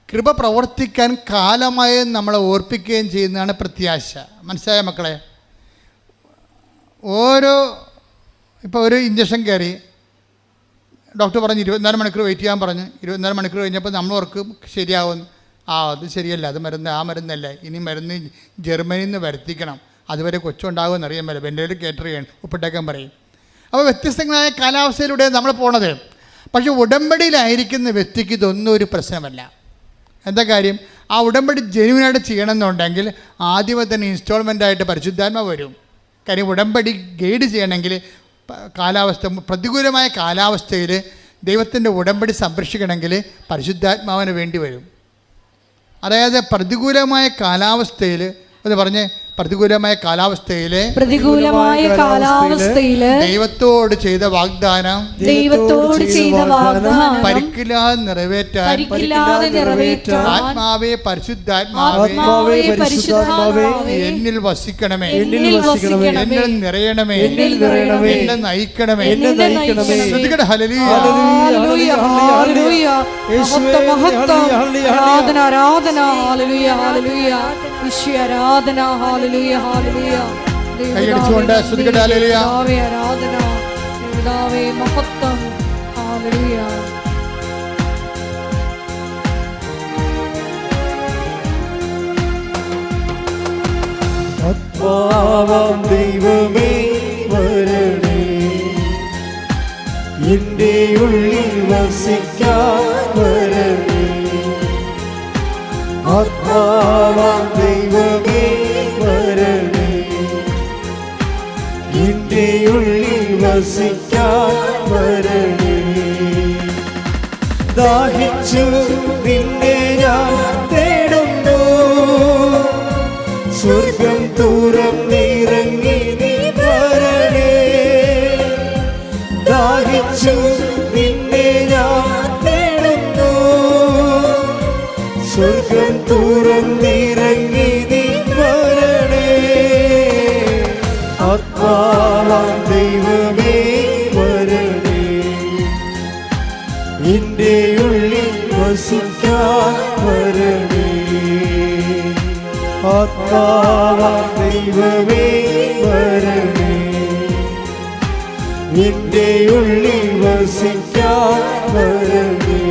കൃപ പ്രവർത്തിക്കാൻ കാലമായി നമ്മളെ ഓർപ്പിക്കുകയും ചെയ്യുന്നതാണ് പ്രത്യാശ. മനസ്സിലായ മക്കളെ? ഇപ്പോൾ ഒരു ഇഞ്ചക്ഷൻ കയറി ഡോക്ടർ പറഞ്ഞ് 24 മണിക്കൂർ വെയിറ്റ് ചെയ്യാൻ പറഞ്ഞു. 24 മണിക്കൂർ കഴിഞ്ഞപ്പോൾ നമ്മൾ ഓർക്കും ശരിയാവുമെന്ന്. അത് ശരിയല്ല, അത് മരുന്ന്, ആ മരുന്നല്ല, ഇനി മരുന്ന് ജർമ്മനിയിൽ നിന്ന് വരുത്തിക്കണം, അതുവരെ കൊച്ചുണ്ടാകുമെന്ന് അറിയാൻ പറ്റില്ല, വെൻ്റിലേറ്റർ കയറ്റർ ചെയ്യണം, ഉപ്പിട്ടേക്കാൻ പറയും. അപ്പോൾ വ്യത്യസ്തങ്ങളായ കാലാവസ്ഥയിലൂടെ നമ്മൾ പോണത്. പക്ഷേ ഉടമ്പടിയിലായിരിക്കുന്ന വ്യക്തിക്ക് ഇതൊന്നും ഒരു പ്രശ്നമല്ല. എന്താ കാര്യം? ആ ഉടമ്പടി ജെനുവിനായിട്ട് ചെയ്യണമെന്നുണ്ടെങ്കിൽ ആദ്യമേ തന്നെ ഇൻസ്റ്റാൾമെൻ്റായിട്ട് പരിശുദ്ധാത്മാവ് വരും. കാര്യം ഉടമ്പടി ഗൈഡ് ചെയ്യണമെങ്കിൽ പ്രതികൂലമായ കാലാവസ്ഥയിൽ ദൈവത്തിൻ്റെ ഉടമ്പടി സംരക്ഷിക്കണമെങ്കിൽ പരിശുദ്ധാത്മാവിന് വേണ്ടി വരും. അതായത് പ്രതികൂലമായ കാലാവസ്ഥയിൽ എന്ന് പറഞ്ഞ് പ്രതികൂലമായ കാലാവസ്ഥയിൽ ദൈവത്തോട് ചെയ്ത വാഗ്ദാനം പരിക്കില്ലാതെ നിറവേറ്റാൻ ആത്മാവേ പരിശുദ്ധാത്മാവേ എന്നിൽ വസിക്കണമേ, എന്നിൽ നിറയണമേ, എന്നെ നയിക്കണമേ. കൈയടിച്ചുകൊണ്ട് ശ്രുതികട്ടെ ഹല്ലേലൂയ. ആത്മാവാം ദൈവമേ വരണേ, എൻ്റെ ഉള്ളിൽ വസിക്കാൻ വരണേ. ആത്മാവാം ദൈവമേ വരണേ, എൻ്റെ ഉള്ളിൽ വസിക്കാൻ വരണേ. ദാഹിച്ചു നിന്നെ ഞാൻ തേടുന്നു, സ്വർഗം തുറന്നിറങ്ങി നീ വരണേ. ദാഹിച്ചു നിന്നെ ഞാൻ തേടുന്നു, സ്വർഗം തുറന്നിറങ്ങി നീ വരണേ. ആത്മാവാം ദൈവമേ വരണേ, എൻ്റെ ഉള്ളിൽ വസിക്കാൻ വരണേ. ആത്മാവാം ദൈവമേ വരണേ, എൻ്റെ ഉള്ളിൽ വസിക്കാൻ വരണേ.